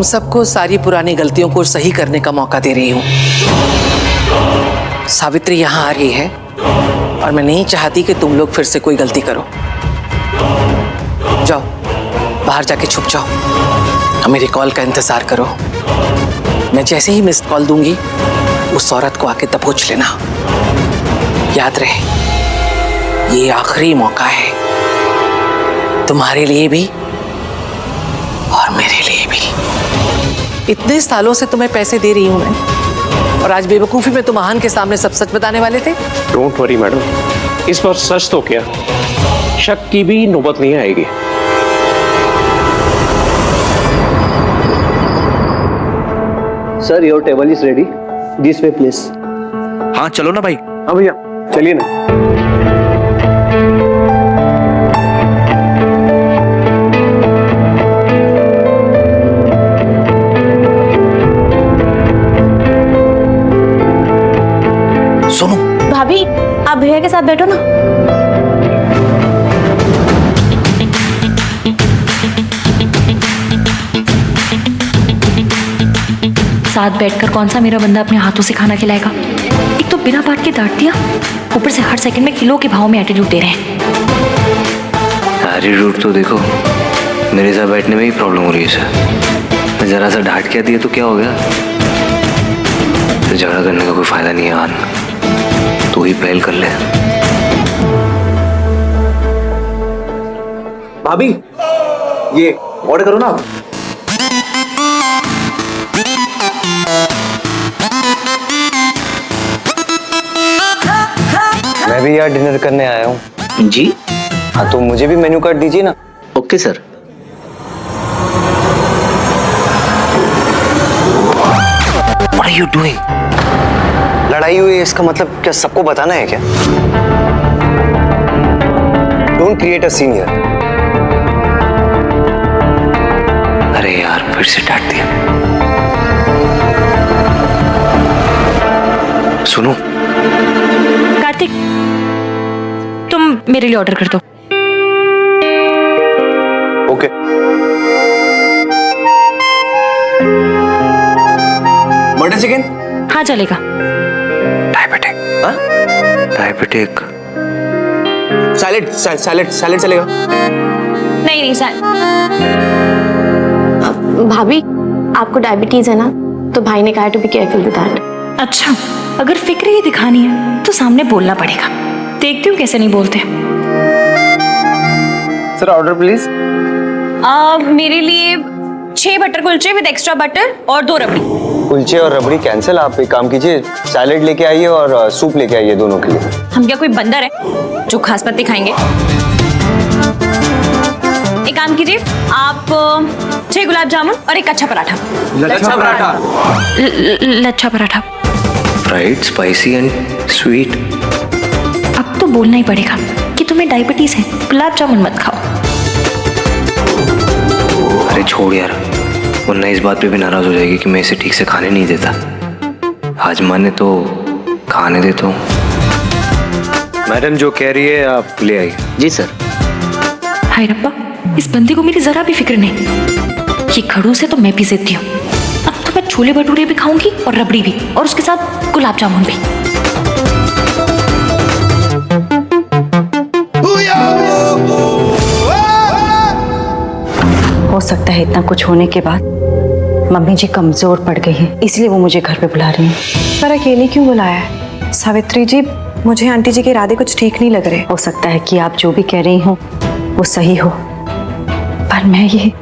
तुम सबको सारी पुरानी गलतियों को सही करने का मौका दे रही हूं। सावित्री यहां आ रही है और मैं नहीं चाहती कि तुम लोग फिर से कोई गलती करो। जाओ, बाहर जाके छुप जाओ और मेरी कॉल का इंतजार करो। मैं जैसे ही मिस्ड कॉल दूंगी उस औरत को आके दबोच लेना। याद रहे, ये आखिरी मौका है तुम्हारे लिए भी और मेरे लिए भी। इतने सालों से तुम्हें पैसे दे रही हूं मैं, और आज बेवकूफी में तुम आहान के सामने सब सच बताने वाले थे। डोंट वरी मैडम, इस बार सच तो क्या, शक की भी नौबत नहीं आएगी। Sir, your table is ready, this way please. हाँ चलो ना भाई। हाँ भैया चलिए ना। सुनो भाभी, आप भैया के साथ बैठो ना। साथ बैठकर कौन सा मेरा बंदा अपने हाथों से खाना खिलाएगा। एक तो बिना बात के डांट दिया, ऊपर से हर सेकंड में किलो के भाव में एटीट्यूड दे रहे हैं। एटीट्यूड तो देखो, मेरे साथ बैठने में ही प्रॉब्लम हो रही है सर। मैं जरा सा डांट क्या दिया तो क्या हो गया? तो झगड़ा करने का कोई फायदा नहीं है आन, तू ही पहल कर ले। भाभी, ये ऑर्डर करो ना आप। मैं भी यार डिनर करने आया हूँ। जी हाँ, तो मुझे भी मेन्यू कार्ड दीजिए ना। Okay sir. What are you doing? लड़ाई हुई है, इसका मतलब क्या सबको बताना है क्या? Don't create a scene here. अरे यार फिर से डांट दिया। सुनो कार्तिक, तुम मेरे लिए ऑर्डर कर दो। ओके। Butter chicken? हाँ चलेगा। डायबिटिक। हाँ? डायबिटिक। सैलेड चलेगा? नहीं सर। भाभी, आपको डायबिटीज है ना, तो भाई ने कहा to be careful with that. अच्छा, अगर फिक्र ही दिखानी है तो सामने बोलना पड़ेगा। देखती हूँ कैसे नहीं बोलते। Sir order please. मेरे लिए 6 butter kulche with extra butter और 2 रबड़ी। कुलचे और रबड़ी कैंसिल। आप एक काम कीजिए, सैलेड लेके आइए और सूप लेके आइए दोनों के लिए। हम क्या कोई बंदर है जो खास पत्ते खाएंगे? एक काम कीजिए, आप 6 गुलाब जामुन और एक अच्छा paratha. Lachha paratha. Lachha paratha. Fried, spicy and sweet. अब तो बोलना ही पड़ेगा कि तुम्हें डायबिटीज है, गुलाब जामुन मत खाओ। अरे छोड़ यार, वरना इस बात पे भी नाराज हो जाएगी कि मैं इसे ठीक से खाने नहीं देता। आज माने तो खाने देता हूँ। मैडम जो कह रही है आप ले आइए। जी सर। हाय रब्बा, इस बंदे को मेरी जरा भी फिक्र नहीं। ये खड़ूस है तो मैं भी जिद्दी हूँ। अब तो मैं छोले भटूरे भी खाऊंगी और रबड़ी भी, और उसके साथ गुलाब जामुन भी। हो सकता है इतना कुछ होने के बाद मम्मी जी कमजोर पड़ गई हैं, इसलिए वो मुझे घर पे बुला रही हैं। पर अकेले क्यों बुलाया है? सावित्री जी, मुझे आंटी जी के इरादे कुछ ठीक नहीं लग रहे। हो सकता है कि आप जो भी कह रही हो वो सही हो, पर मैं ये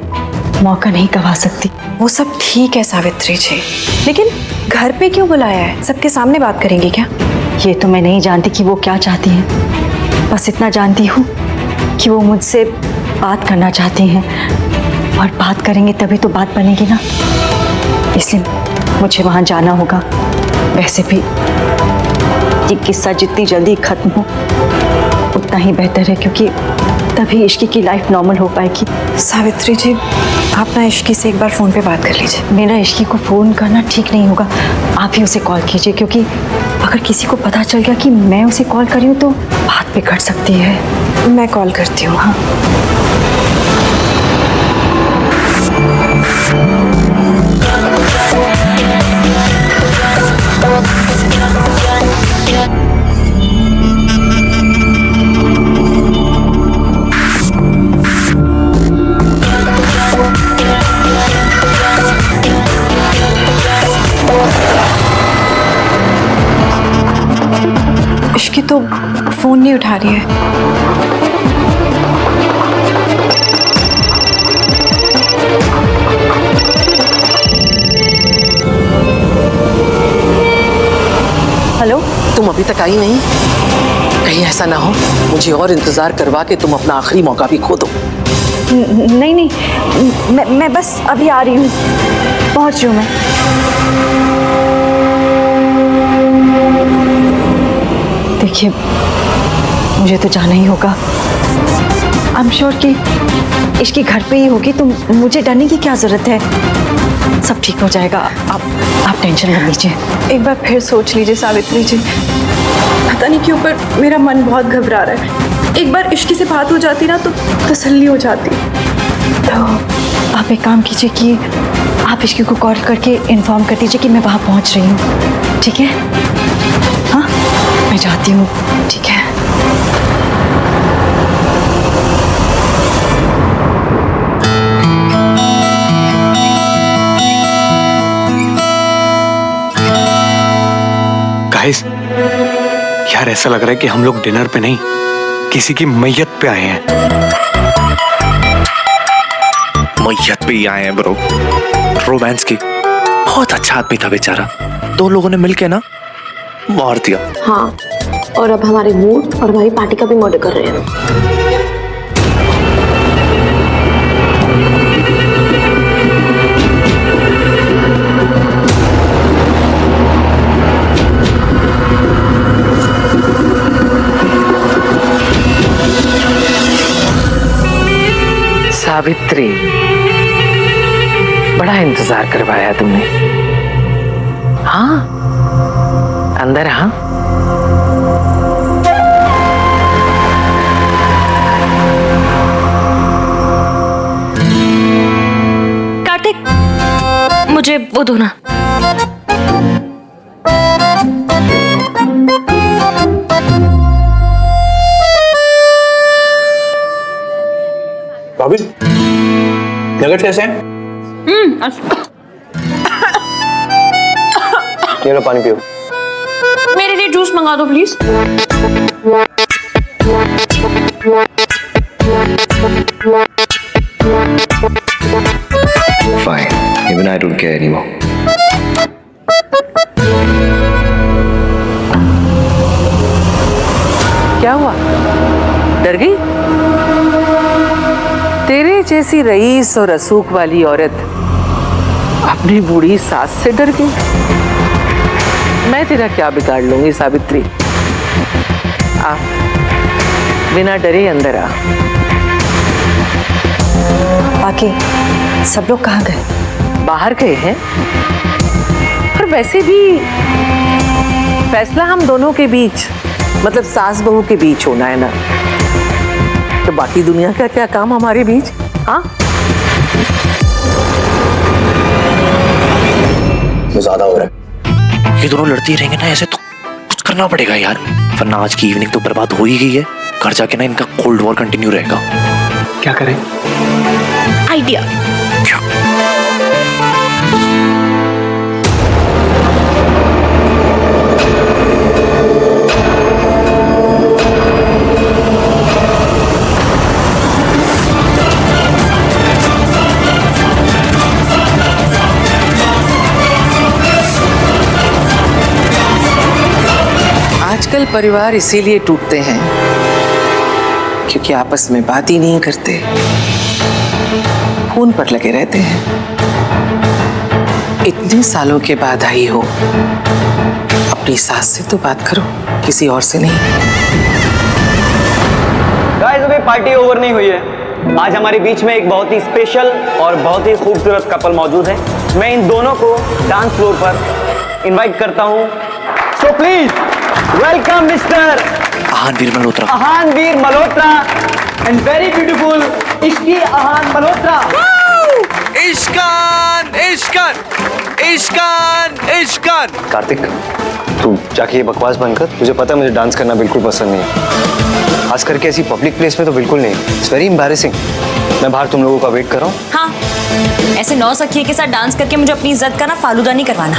मौका नहीं गवा सकती। वो सब ठीक है सावित्री जी, लेकिन घर पे क्यों बुलाया है? सबके सामने बात करेंगी क्या? ये तो मैं नहीं जानती कि वो क्या चाहती हैं, बस इतना जानती हूँ कि वो मुझसे बात करना चाहती हैं, और बात करेंगे तभी तो बात बनेगी ना। इसलिए मुझे वहाँ जाना होगा। वैसे भी ये किस्सा जितनी जल्दी खत्म हो उतना ही बेहतर है, क्योंकि तभी इश्की की लाइफ नॉर्मल हो पाएगी। सावित्री जी, आप ना इश्की से एक बार फ़ोन पे बात कर लीजिए। मेरा इश्की को फ़ोन करना ठीक नहीं होगा, आप ही उसे कॉल कीजिए, क्योंकि अगर किसी को पता चल गया कि मैं उसे कॉल करी हूँ तो बात बिगड़ सकती है। मैं कॉल करती हूँ। हाँ। इश्की तो फोन नहीं उठा रही है। हेलो। तुम अभी तक आई नहीं? कहीं ऐसा ना हो मुझे और इंतजार करवा के तुम अपना आखिरी मौका भी खो दो। नहीं नहीं, मैं बस अभी आ रही हूँ, पहुँच रही हूँ मैं। देखिए मुझे तो जाना ही होगा। आई एम श्योर कि इसकी घर पे ही होगी, तो मुझे डरने की क्या जरूरत है। सब ठीक हो जाएगा, आप टेंशन मत लीजिए। एक बार फिर सोच लीजिए सावित्री जी, पता नहीं क्यों पर मेरा मन बहुत घबरा रहा है। एक बार इश्की से बात हो जाती ना तो तसल्ली हो जाती। तो आप एक काम कीजिए कि आप इश्की को कॉल करके इन्फॉर्म कर दीजिए कि मैं वहाँ पहुँच रही हूँ, ठीक है? हाँ मैं जाती हूँ, ठीक है? गाइस, यार ऐसा लग रहा है कि हम लोग डिनर पे नहीं किसी की मैयत पे आए हैं। मैयत पे ही आए हैं ब्रो, रोमांस की। बहुत अच्छा आदमी था बेचारा, दो लोगों ने मिलके ना मार दिया। हाँ, और अब हमारे मूड और हमारी पार्टी का भी मर्डर कर रहे हैं। सावित्री, बड़ा इंतजार करवाया तुमने। हाँ अंदर। हाँ कार्तिक, मुझे वो दो ना। भाभी नगेट्स कैसे हैं? ये लो पानी पियो। मेरे लिए जूस मंगा दो please. Fine, even I don't care anymore. क्या हुआ, डर गई? तेरे जैसी रईस और रसूख वाली औरत अपनी बूढ़ी सास से डर गई? मैं तेरा क्या बिगाड़ लूंगी सावित्री। आ, बिना डरे अंदर आ। बाकी सब लोग कहाँ गए? बाहर गए हैं, और वैसे भी फैसला हम दोनों के बीच, मतलब सास बहू के बीच होना है ना, तो बाकी दुनिया का क्या काम हमारे बीच? हाँ ज्यादा हो रहा है। ये दोनों लड़ती रहेंगे ना ऐसे तो कुछ करना पड़ेगा यार, वरना आज की इवनिंग तो बर्बाद हो ही गई है। घर जाके ना इनका कोल्ड वॉर कंटिन्यू रहेगा। क्या करें? आइडिया। आजकल परिवार इसीलिए टूटते हैं क्योंकि आपस में बात ही नहीं करते, फोन पर लगे रहते हैं। इतने सालों के बाद आई हो, अपनी सास से तो बात करो, किसी और से नहीं। गाइस, अभी पार्टी ओवर नहीं हुई है। आज हमारे बीच में एक बहुत ही स्पेशल और बहुत ही खूबसूरत कपल मौजूद है। मैं इन दोनों को डांस फ्लोर पर इनवाइट करता हूं। So please welcome mister Aahanveer Malhotra. Aahanveer Malhotra and very beautiful Ishki Aahan Malhotra. Ishkaan Ishkaan Ishkaan Ishkaan. Kartik, तू जाके ये बकवास बंद कर। मुझे पता है मुझे डांस करना बिल्कुल पसंद नहीं है, खास करके ऐसी पब्लिक प्लेस में तो बिल्कुल नहीं। It's very embarrassing. मैं बाहर तुम लोगों का वेट कर रहा हूँ। हाँ, ऐसे नौसखिए के साथ डांस करके मुझे अपनी इज्जत का ना फालूदा नहीं करवाना।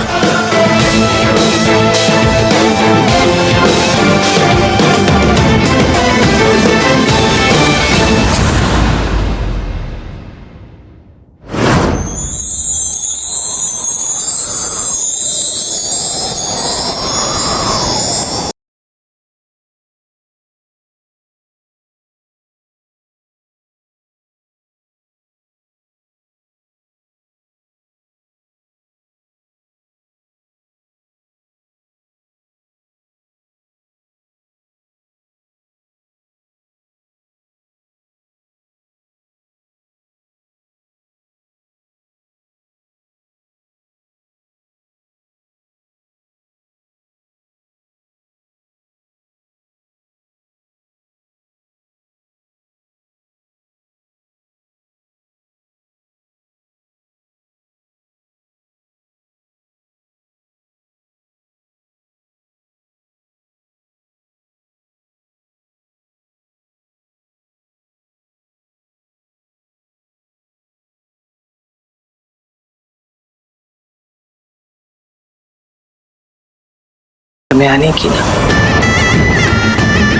में आने की ना,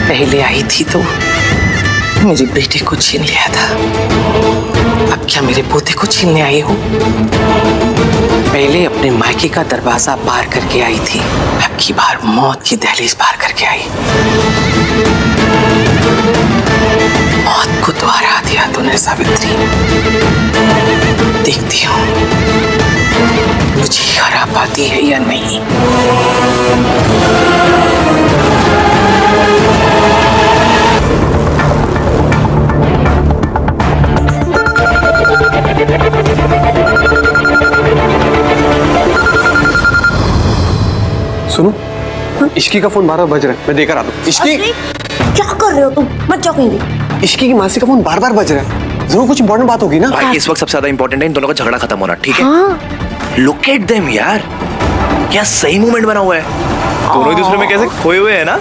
पहले आई थी तो मेरे बेटे को छीन लिया था। अब क्या मेरे पोते को छीनने आई हो? पहले अपने मायके का दरवाजा पार करके आई थी, अब की बार मौत की दहलीज पार करके आई। मौत को द्वार आ दिया तूने सावित्री। देखती हूँ मुझे हरा पाती है या नहीं। सुनो, इश्की का फोन बार बार बज रहा है, मैं देकर आता हूँ। इश्की, क्या कर रहे हो तुम? मत जाओ कहीं। इश्की की मासी का फोन बार बार बज रहा है, जरूर कुछ इंपॉर्टेंट बात होगी ना। भाई इस वक्त सबसे ज्यादा इंपॉर्टेंट है इन दोनों का झगड़ा खत्म होना, ठीक है? हाँ। लुक एट देम यार, क्या सही मूवमेंट बना हुआ है। दोनों एक दूसरे में कैसे खोए हुए हैं ना।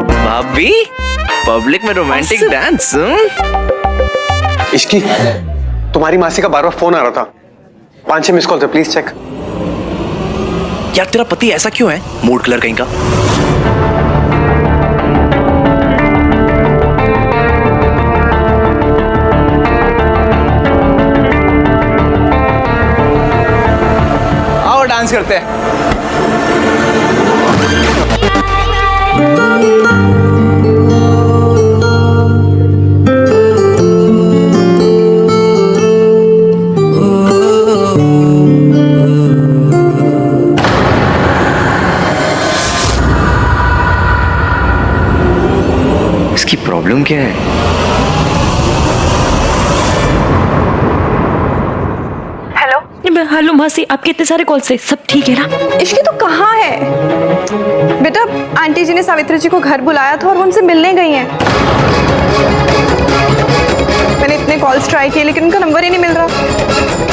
भाभी, पब्लिक में रोमांटिक डांस। इश्की, तुम्हारी मासी का बार बार फोन आ रहा था, 5-6 मिस कॉल थे, प्लीज चेक। यार तेरा पति ऐसा क्यों है, मूड कलर कहीं का? आओ डांस करते हैं। इसकी प्रॉब्लम क्या है? हेलो मासी, आपके इतने सारे कॉल से सब ठीक है ना? इश्की तो कहाँ है बेटा? आंटी जी ने सावित्री जी को घर बुलाया था और वो उनसे मिलने गई हैं। मैंने इतने कॉल्स ट्राई किए लेकिन उनका नंबर ही नहीं मिल रहा।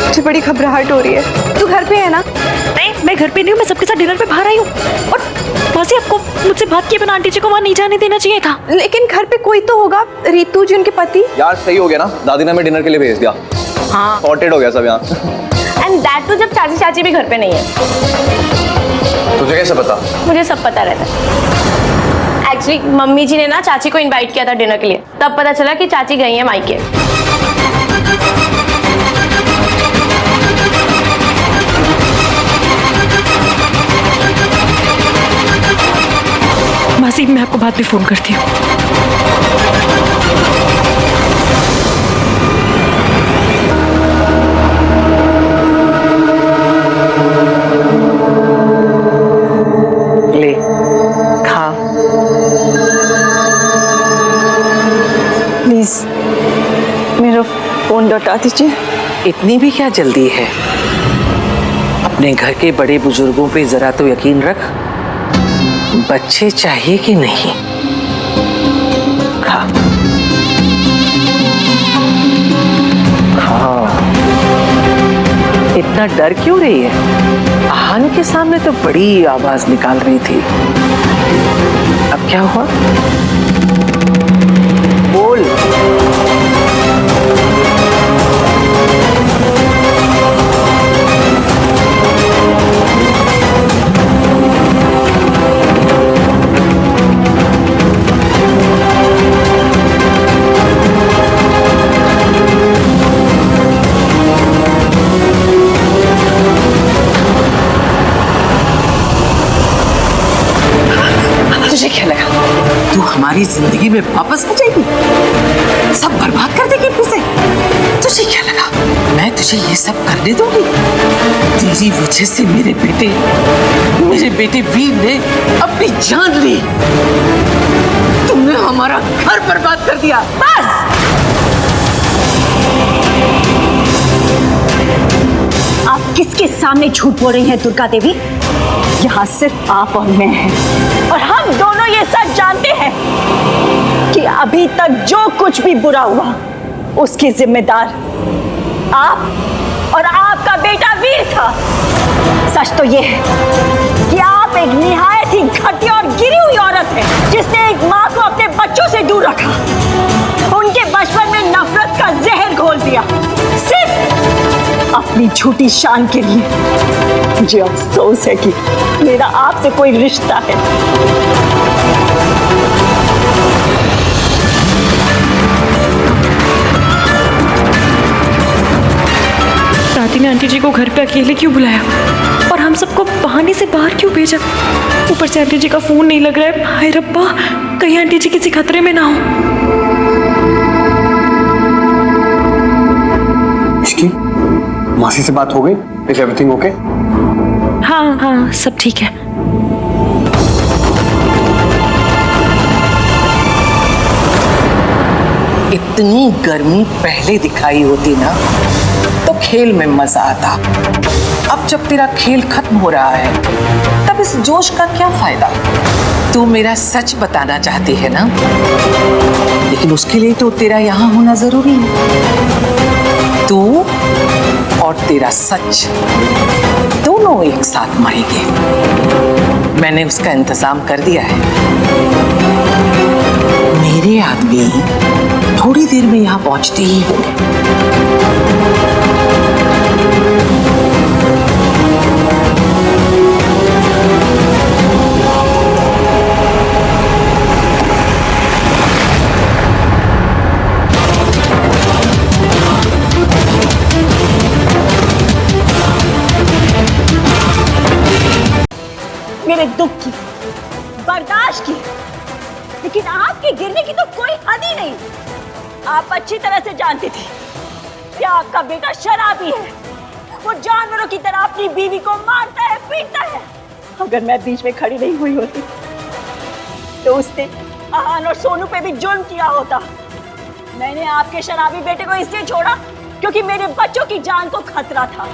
मुझे बड़ी घबराहट हो रही है। तू घर पे है ना? नहीं, मैं घर पे नहीं हूँ, मैं सबके साथ डिनर पे बाहर आई हूँ। और मासी, आपको मुझसे बात किए बिना आंटी जी को वहाँ नहीं जाने देना चाहिए था। लेकिन घर पे कोई तो होगा। रितु जी उनके पति। यार सही हो गया ना, दादी ने हमें डिनर के लिए भेज दिया। हाँ, सॉर्टेड हो गया सब यहाँ। एंड दैट तो जब चाची चाची भी घर पे नहीं है। तुझे कैसे पता? मुझे सब पता रहता है। एक्चुअली मम्मी जी ने ना चाची को इनवाइट किया था डिनर के लिए, तब पता चला कि चाची गई है मायके। मासी, मैं आपको बाद में फोन करती हूँ। ले खा। प्लीज मेरा फोन लौटा दीजिए। इतनी भी क्या जल्दी है? अपने घर के बड़े बुजुर्गों पे जरा तो यकीन रख। बच्चे चाहिए कि नहीं? खा खा। इतना डर क्यों रही है? आहान के सामने तो बड़ी आवाज निकाल रही थी। अब क्या हुआ? बोल। तुझे क्या लगा तू हमारी जिंदगी में वापस आ जाएगी, सब बर्बाद कर देगी फिर से? तुझे क्या लगा मैं तुझे ये सब करने दूंगी? तेरी वजह से मेरे बेटे वीर ने अपनी जान ली। तुमने हमारा घर बर्बाद कर दिया। बस आप किसके सामने झूठ बोल रही हैं दुर्गा देवी? यहाँ सिर्फ आप और मैं हैं, और हम दोनों ये सच जानते हैं कि अभी तक जो कुछ भी बुरा हुआ उसकी जिम्मेदार आप और आपका बेटा वीर था। सच तो ये है कि आप एक निहायत ही घटिया और गिरी हुई औरत है जिसने एक माँ को अपने बच्चों से दूर रखा, उनके बचपन में नफरत का जहर घोल दिया, सिर्फ अपनी झूठी शान के लिए। मुझे अफसोस है कि मेरा आपसे कोई रिश्ता है। दादी ने आंटी जी को घर पे अकेले क्यों बुलाया और हम सबको बहाने से बाहर क्यों भेजा? ऊपर से आंटी जी का फोन नहीं लग रहा है। हाय रब्बा, कहीं आंटी जी किसी खतरे में ना हो। इसकी मासी से बात हो गई? Is everything okay? हाँ हाँ, सब ठीक है। इतनी गर्मी पहले दिखाई होती ना तो खेल में मजा आता। अब जब तेरा खेल खत्म हो रहा है तब इस जोश का क्या फायदा? तू मेरा सच बताना चाहती है ना, लेकिन उसके लिए तो तेरा यहाँ होना जरूरी है। तू और तेरा सच दोनों एक साथ मरेंगे। मैंने उसका इंतजाम कर दिया है। मेरे आदमी थोड़ी देर में यहाँ पहुंचते ही होंगे। मेरे दुख की, बर्दाश्त की, लेकिन आपके गिरने की तो कोई हद ही नहीं। आप अच्छी तरह से जानती थी कि आपका बेटा शराबी है। वो जानवरों की तरह अपनी बीवी को मारता है, पीटता है। अगर मैं बीच में खड़ी नहीं हुई होती तो उसने आहान और सोनू पे भी जुल्म किया होता। मैंने आपके शराबी बेटे को इसलिए छोड़ा क्योंकि मेरे बच्चों की जान को खतरा था।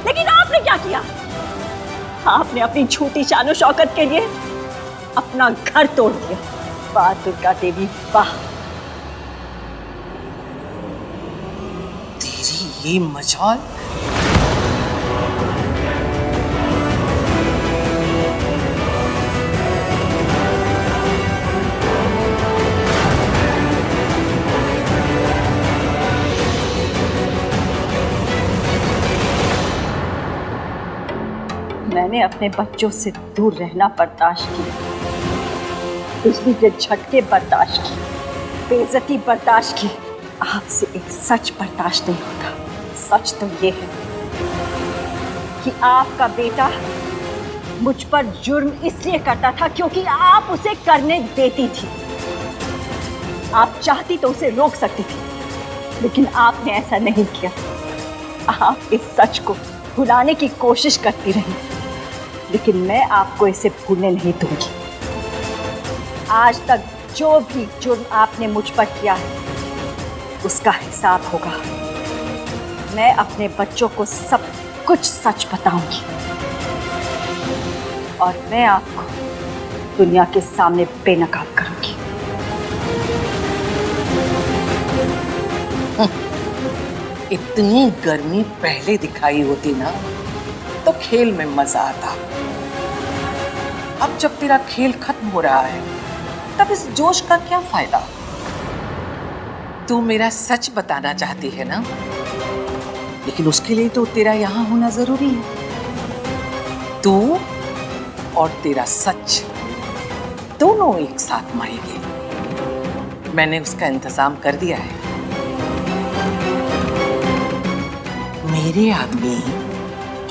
लेकिन आपने क्या किया? आपने अपनी झूठी शान शौकत के लिए अपना घर तोड़ दिया। वाह दुर्गा देवी, वाह। तेरी ये मजाल। मैंने अपने बच्चों से दूर रहना बर्दाश्त किया, बिजली के झटके बर्दाश्त किए, बेइज्जती बर्दाश्त की। आपसे एक सच बर्दाश्त नहीं होता। सच तो ये है कि आपका बेटा मुझ पर जुर्म इसलिए करता था क्योंकि आप उसे करने देती थी। आप चाहती तो उसे रोक सकती थी, लेकिन आपने ऐसा नहीं किया। आप इस सच को भुलाने की कोशिश करती रही, लेकिन मैं आपको इसे भूलने नहीं दूंगी। आज तक जो भी जुर्म आपने मुझ पर किया है उसका हिसाब होगा। मैं अपने बच्चों को सब कुछ सच बताऊंगी और मैं आपको दुनिया के सामने बेनकाब करूंगी। इतनी गर्मी पहले दिखाई होती ना तो खेल में मजा आता। अब जब तेरा खेल खत्म हो रहा है तब इस जोश का क्या फायदा? तू मेरा सच बताना चाहती है ना, लेकिन उसके लिए तो तेरा यहाँ होना जरूरी है। तू और तेरा सच दोनों एक साथ मरेंगे। मैंने उसका इंतजाम कर दिया है। मेरे आदमी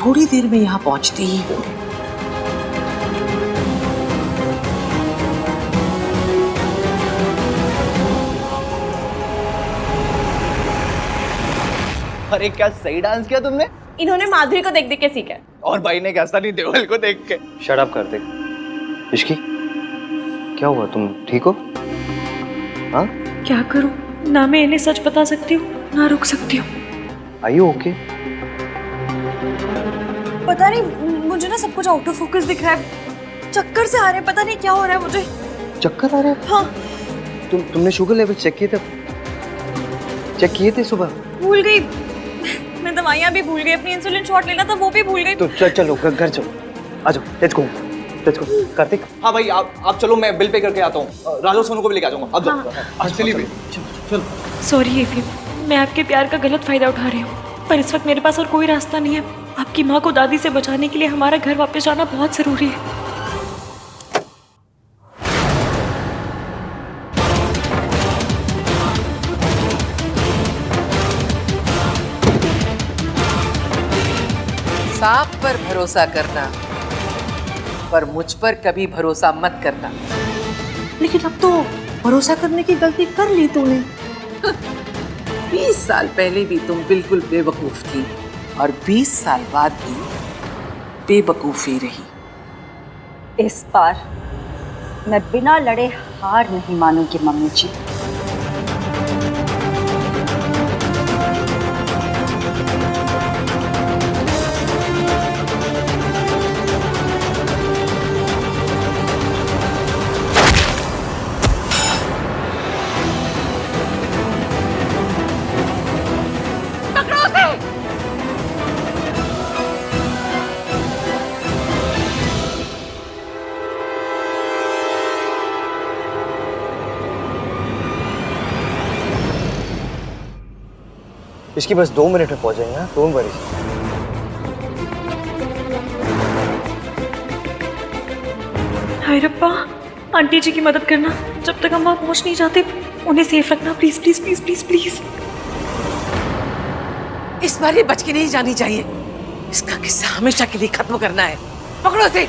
थोड़ी देर में यहाँ पहुंचते ही होंगे। अरे क्या सही डांस किया तुमने। इन्होंने माधुरी को देख देख के सीखा है। और भाई ने क्या सनी देओल को देख के। शट अप कर दे। इश्की क्या हुआ, तुम ठीक हो? हाँ, क्या करूं? ना मैं इन्हें सच बता सकती हूँ ना रुक सकती हूँ। Are you okay? पता नहीं, मुझे ना सब कुछ आउट ऑफ फोकस दिख रहा है, चक्कर से आ रहे हैं, पता नहीं क्या हो रहा है मुझे। चक्कर आ रहे हैं? हाँ। तुमने शुगर लेवल चेक किए थे? चेक किए थे सुबह? भूल गई, मैं दवाइयाँ भी भूल गई, अपनी इंसुलिन शॉट लेना था वो भी भूल गई। तो चलो घर चलो, आ जाओ, लेट्स गो। कार्तिक। हाँ भाई आप चलो, मैं बिल पे करके आता हूँ। राजू सोनू को भी लेके आ जाऊंगा। अब जाओ। आज चलिए भाई। चलो। सॉरी एफी, मैं आपके प्यार का गलत फायदा उठा रही हूँ, पर इस वक्त मेरे पास और कोई रास्ता नहीं है। आपकी माँ को दादी से बचाने के लिए हमारा घर वापस जाना बहुत जरूरी है। सांप पर भरोसा करना, पर मुझ पर कभी भरोसा मत करना। लेकिन अब तो भरोसा करने की गलती कर ली तूने। 20 साल पहले भी तुम बिल्कुल बेवकूफ थी और 20 साल बाद भी बेवकूफी रही। इस बार मैं बिना लड़े हार नहीं मानूंगी मम्मी जी। इसकी बस 2 मिनट में पहुंचेंगे। हाँ, डोंट वरी। हाय रब्बा, आंटी जी की मदद करना, जब तक हम वहाँ पहुँच नहीं जाते उन्हें सेफ रखना, please please please please please. इस बार ये बच के नहीं जानी चाहिए। इसका किस्सा हमेशा के लिए खत्म करना है। पकड़ो इसे।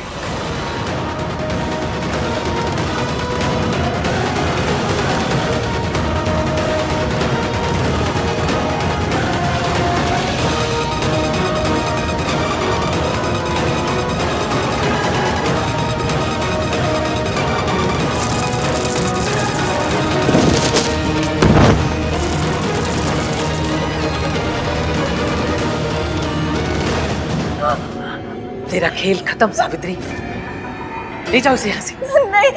तेरा खेल खत्म सावित्री, ले जाओ इसे यहाँ से। नहीं।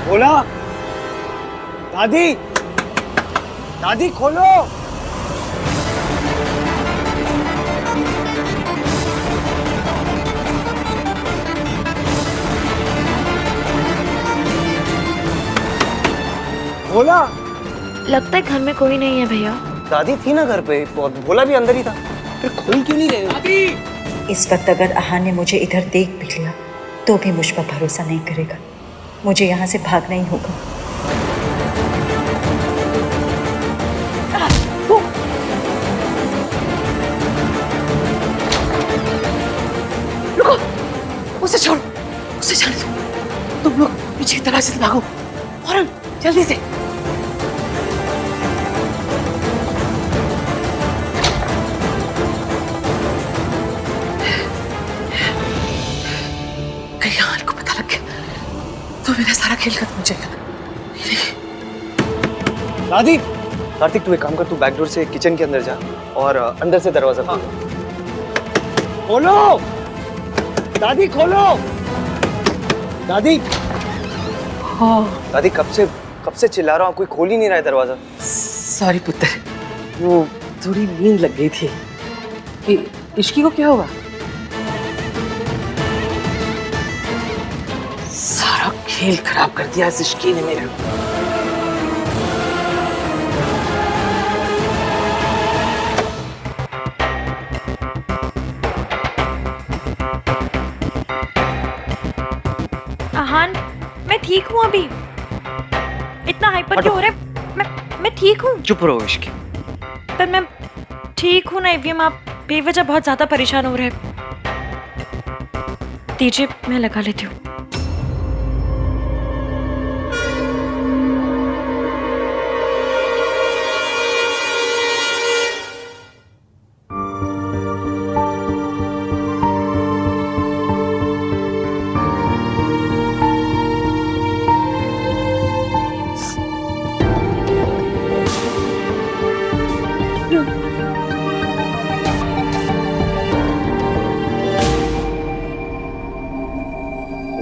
बोला दादी, दादी खोलो। बोला। लगता है घर में कोई नहीं है भैया। दादी थी ना घर पे, भोला भी अंदर ही था, फिर खोल क्यों नहीं रहे? दादी। इस वक्त अगर आहा ने मुझे इधर देख भी लिया तो भी मुझ पर भरोसा नहीं करेगा। मुझे यहाँ से भागना ही होगा। रुको, उसे छोड़ो, उसे जाने दो। तुम लोग पीछे दरवाजे से भागो, फौरन, जल्दी से। कहीं हाल को पता लग गया तो मेरा सारा खेल खत्म हो जाएगा। दादी। कार्तिक, तू एक काम कर, तू बैक डोर से किचन के अंदर जा और अंदर से दरवाजा खोल। खोलो दादी, खोलो दादी। हाँ दादी, कब से चिल्ला रहा हूँ, कोई खोल ही नहीं रहा है दरवाजा। सॉरी पुत्र, वो थोड़ी नींद लग गई थी। इश्की को क्या हुआ? सारा खेल खराब कर दिया इस इश्की ने मेरा। आहान, मैं ठीक हूँ अभी। इतना हाइपर क्यों हो रहा है? मैं ठीक हूँ। चुप रहो इश्की। पर मैं ठीक हूँ ना एवीएम, आप बेवजह बहुत ज्यादा परेशान हो रहे हैं। दीजिए, मैं लगा लेती हूँ।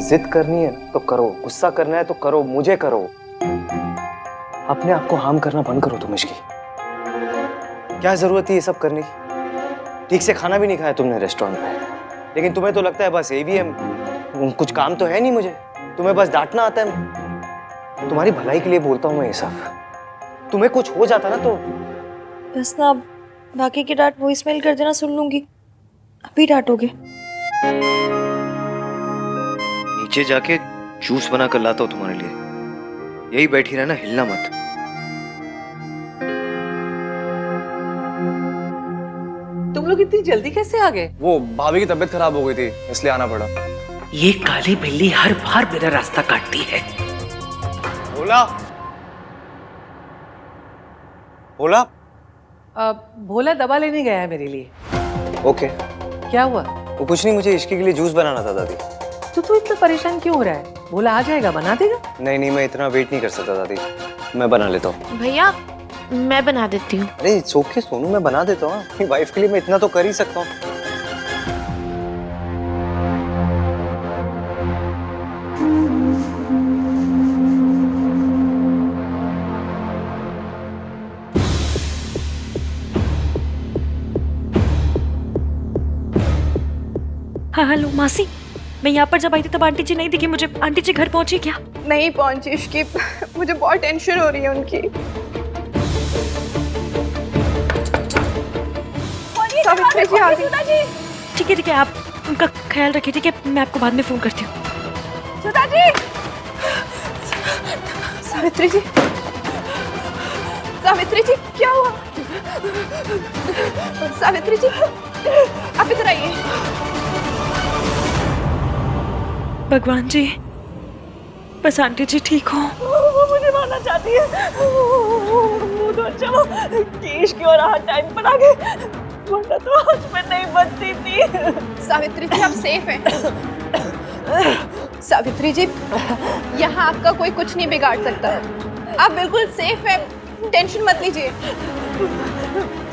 जिद करनी है तो करो, गुस्सा करना है तो करो, मुझे करो। अपने आप को हार्म करना बंद करो तुम इश्की। क्या जरूरत है ये सब करने की? ठीक से खाना भी नहीं खाया तुमने रेस्टोरेंट में, लेकिन तुम्हें तो लगता है बस AVM, कुछ काम तो है नहीं मुझे, तुम्हें बस डांटना आता है। तुम्हारी भलाई के लिए बोलता हूँ मैं ये सब। तुम्हें कुछ हो जाता ना तो बस ना, बाकी की डांट वॉइसमेल कर देना, सुन लूंगी। अभी डांटोगे? नीचे जाके जूस बना कर लाता हूँ तुम्हारे लिए। यही बैठी रहना, हिलना मत। तुम लोग इतनी जल्दी कैसे आ गए? वो भाभी की तबीयत खराब हो गई थी, इसलिए आना पड़ा। ये काली बिल्ली हर बार मेरा रास्ता काटती है। भोला, भोला। भोला दवा लेने गया है मेरे लिए। ओके। क्या हुआ? वो कुछ नहीं, मुझे इश्की के लिए जूस बनाना था दादी। तो तू इतना परेशान क्यों हो रहा है? भोला आ जाएगा, बना देगा। नहीं, मैं इतना वेट नहीं कर सकता दादी, मैं बना लेता हूँ। भैया मैं बना देती हूँ। अरे इट्स ओके सोनू, मैं बना देता हूँ। अपनी वाइफ के लिए मैं इतना तो कर ही सकता हूँ। हाँ हेलो मासी, मैं यहाँ पर जब आई थी तब आंटी जी नहीं दिखी मुझे। आंटी जी घर पहुंची क्या? नहीं पहुंची इश्की, मुझे बहुत टेंशन हो रही है उनकी। सावित्री जी आ गई। ठीक है, आप उनका ख्याल रखिए, ठीक है? मैं आपको बाद में फोन करती हूँ। सुधा जी, सावित्री जी, सावित्री जी क्या हुआ? सावित्री जी आप इधर आइए। भगवान जी, बस आंटी जी ठीक हो। वो मुझे मारना चाहती है। वो तो अच्छा वो केश की और हाथ टाइम पर आ गए, वरना तो आज मैं नहीं बचती थी। सावित्री जी आप सेफ हैं। सावित्री जी यहाँ आपका कोई कुछ नहीं बिगाड़ सकता, आप बिल्कुल सेफ हैं, टेंशन मत लीजिए।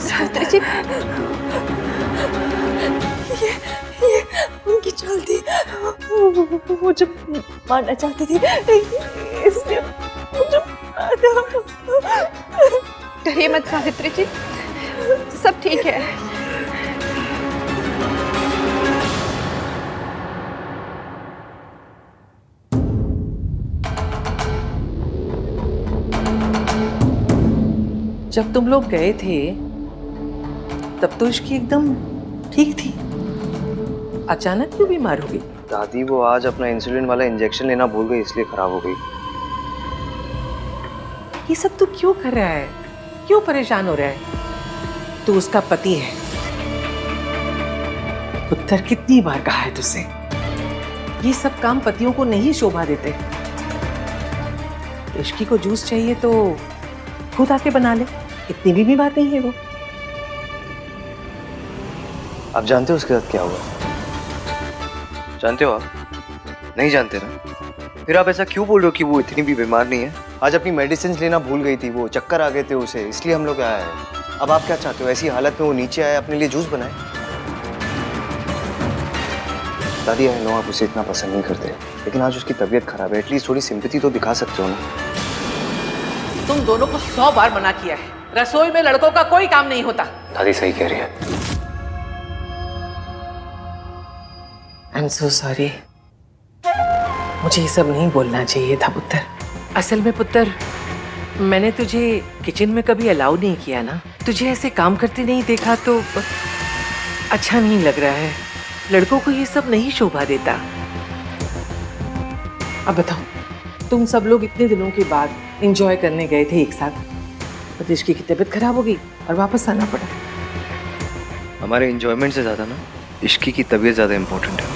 सावित्री जी ये उनकी चाल थी, वो जब मारना चाहती थी इसलिए मुझे डरिए मत सावित्री जी, सब ठीक है। जब तुम लोग गए थे तब तो इसकी एकदम ठीक थी, अचानक क्यों बीमार हो गई? दादी वो आज अपना इंसुलिन वाला इंजेक्शन लेना भूल गई, इसलिए खराब हो गई। ये सब तू क्यों कर रहा है? क्यों परेशान हो रहा है? तू उसका पति है। पुत्र कितनी बार कहा है तुझसे, ये सब काम पतियों को नहीं शोभा देते। इश्की को जूस चाहिए तो खुद आके बना ले, इतनी भी बात नहीं है वो। आप जानते हो उसके साथ क्या हुआ? जानते हो आप? नहीं जानते ना? फिर आप ऐसा क्यों बोल रहे हो कि वो इतनी भी बीमार नहीं है? आज अपनी मेडिसिन लेना भूल गई थी, वो चक्कर आ गए थे उसे, इसलिए हम लोग आए हैं। अब आप क्या चाहते हो? ऐसी हालत में वो नीचे आए, अपने लिए जूस बनाए? दादी आई नो आप उसे इतना पसंद नहीं करते, लेकिन आज उसकी तबीयत खराब है, एटलीस्ट थोड़ी सिंपैथी तो दिखा सकते हो ना। तुम दोनों को 100 बार मना किया है, रसोई में लड़कों का कोई काम नहीं होता। दादी सही कह रही है। आई एम सो सॉरी, मुझे ये सब नहीं बोलना चाहिए था पुत्र। असल में पुत्र, मैंने तुझे किचन में कभी अलाउ नहीं किया ना, तुझे ऐसे काम करते नहीं देखा तो अच्छा नहीं लग रहा है। लड़कों को ये सब नहीं शोभा देता। अब बताओ, तुम सब लोग इतने दिनों के बाद एंजॉय करने गए थे एक साथ, पर इश्की की तबीयत खराब हो गई और वापस आना पड़ा। हमारे एंजॉयमेंट से ज्यादा ना इश्की की तबीयत ज्यादा इंपॉर्टेंट है।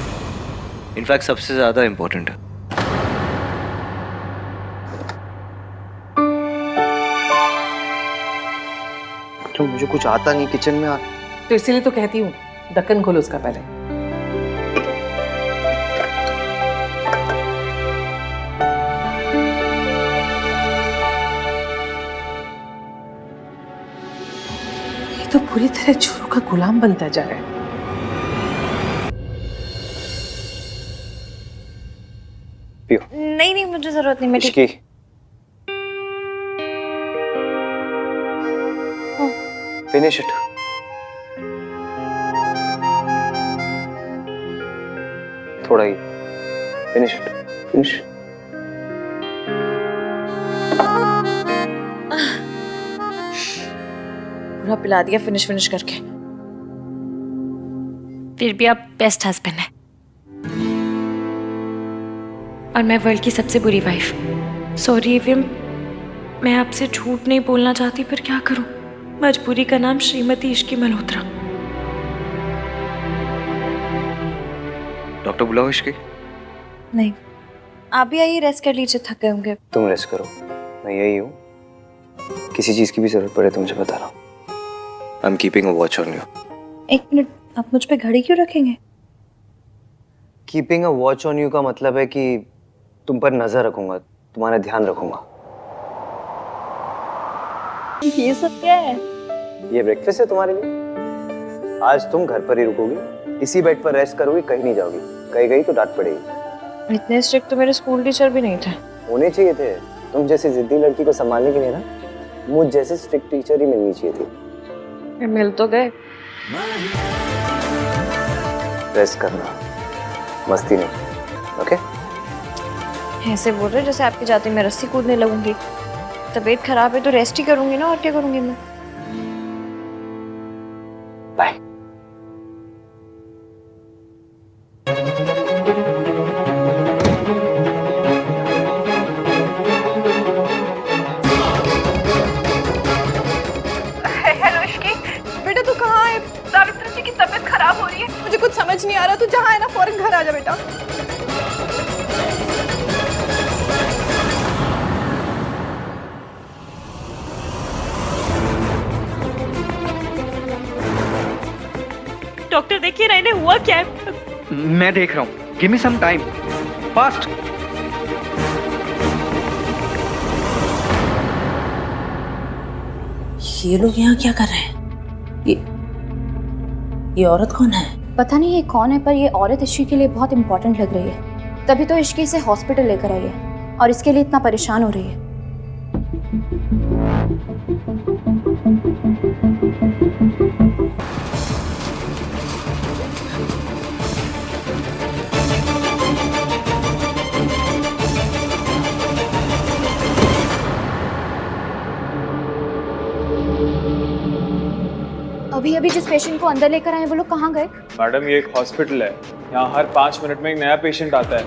इनफैक्ट सबसे ज्यादा इंपॉर्टेंट है। तो मुझे कुछ आता नहीं किचन में तो इसीलिए तो कहती हूँ ढक्कन खोलो उसका पहले। ये तो पूरी तरह चोरों का गुलाम बनता जा रहा है। नहीं नहीं मुझे जरूरत नहीं, मैं ठीक। इसकी फिनिश इट। थोड़ा ही फिनिश इट, फिनिश। पूरा पिला दिया फिनिश फिनिश करके। फिर भी आप बेस्ट हस्बैंड हैं और मैं वर्ल्ड की सबसे बुरी वाइफ। सॉरी एवियम, मैं आपसे झूठ नहीं बोलना चाहती पर क्या करूं, मजबूरी का नाम श्रीमती इश्की मल्होत्रा। डॉक्टर बुलाओ इसकी। नहीं, आप भी आइए, रेस्ट कर लीजिए, थक गए होंगे। तुम रेस्ट करो, मैं यही हूँ। किसी चीज की भी जरूरत पड़े तो मुझे बताना। I am keeping a watch on you. एक मिनट, आप मुझ पे घड़ी क्यों रखेंगे? Keeping a watch on you का मतलब है कि तुम पर नजर रखूंगा, तुम्हारा ध्यान रखूंगा। ये सब क्या है? ये ब्रेकफास्ट है तुम्हारे लिए। आज तुम घर पर ही रुकोगी, इसी बेड पर रेस्ट करोगी, कहीं नहीं जाओगी। कहीं गई तो डांट पड़ेगी। इतने स्ट्रिक्ट तो मेरे स्कूल टीचर भी नहीं थे। होने चाहिए थे। तुम जैसी जिद्दी लड़की को संभालने के लिए ना मुझ जैसे स्ट्रिक्ट टीचर ही मिलनी चाहिए थी। मिल तो गए। रेस्ट करना, मस्ती नहीं। ओके? ऐसे बोल रहे जैसे आपके जाते मैं रस्सी कूदने लगूंगी। तबीयत खराब है तो रेस्ट ही करूंगी ना, और क्या करूंगी मैं? बाय। हेलो इश्की, बेटा तू कहाँ है? सावित्री जी की तबीयत खराब हो रही है, मुझे कुछ समझ नहीं आ रहा। तू जहाँ है ना फौरन घर आ जा बेटा। डॉक्टर देखिए रहने हुआ क्या है? मैं देख रहा हूँ। Give me some time, fast. ये लोग यहाँ क्या कर रहे हैं? ये औरत कौन है? पता नहीं ये कौन है, पर ये औरत इश्की के लिए बहुत इंपॉर्टेंट लग रही है। तभी तो इश्की इसे हॉस्पिटल लेकर आई है और इसके लिए इतना परेशान हो रही है। अभी अभी जिस पेशेंट को अंदर लेकर आए वो लोग कहाँ गए? मैडम ये एक हॉस्पिटल है, यहाँ हर 5 मिनट में एक नया पेशेंट आता है।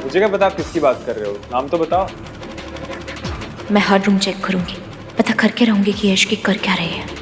मुझे क्या पता आप किसकी बात कर रहे हो, नाम तो बताओ। मैं हर रूम चेक करूंगी, पता करके रहूंगी कि इश्की कर क्या रही है।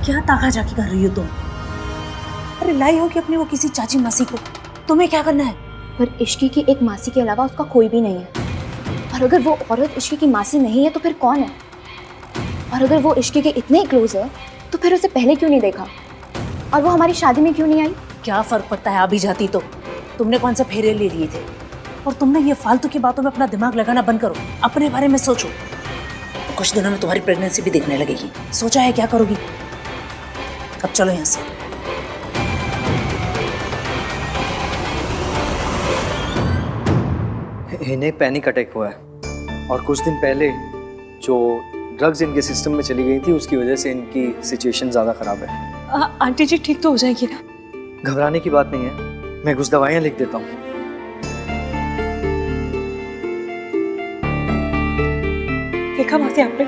क्या ताका झाकी कर रही हो तुम? अरे लाई हो कि अपने वो किसी चाची मासी को, तुम्हें क्या करना है? पर इश्की की एक मासी के अलावा उसका कोई भी नहीं है। और अगर वो औरत इश्की की मासी नहीं है तो फिर कौन है? और अगर वो इश्की के इतने क्लोज है तो फिर उसे पहले क्यों नहीं देखा? और वो हमारी शादी में क्यों नहीं आई? क्या फर्क पड़ता है, अभी जाती तो। तुमने कौन से फेरे ले लिए थे? और तुमने ये फालतू की बातों में अपना दिमाग लगाना बंद करो, अपने बारे में सोचो। कुछ दिनों में तुम्हारी प्रेगनेंसी भी दिखने लगेगी। सोचा है क्या करोगी? अब चलो यहाँ से। इन्हें पैनिक अटैक हुआ है और कुछ दिन पहले जो ड्रग्स इनके सिस्टम में चली गई थी उसकी वजह से इनकी सिचुएशन ज़्यादा ख़राब है। आंटी जी ठीक तो हो जाएगी ना? घबराने की बात नहीं है, मैं कुछ दवाइयाँ लिख देता हूँ। देखा मासी आपने,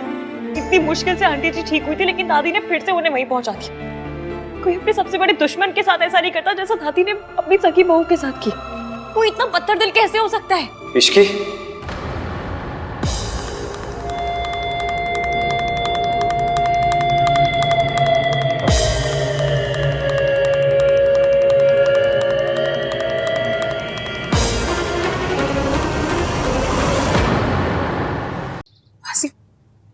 इतनी मुश्किल से आंटी जी ठीक हुई थी लेकिन दादी ने फिर से उन्हें वहीं पहुंचा दिया। कोई अपने सबसे बड़े दुश्मन के साथ ऐसा नहीं करता जैसा दादी ने अपनी सगी बहू के साथ की। वो इतना पत्थर दिल कैसे हो सकता है? इश्की,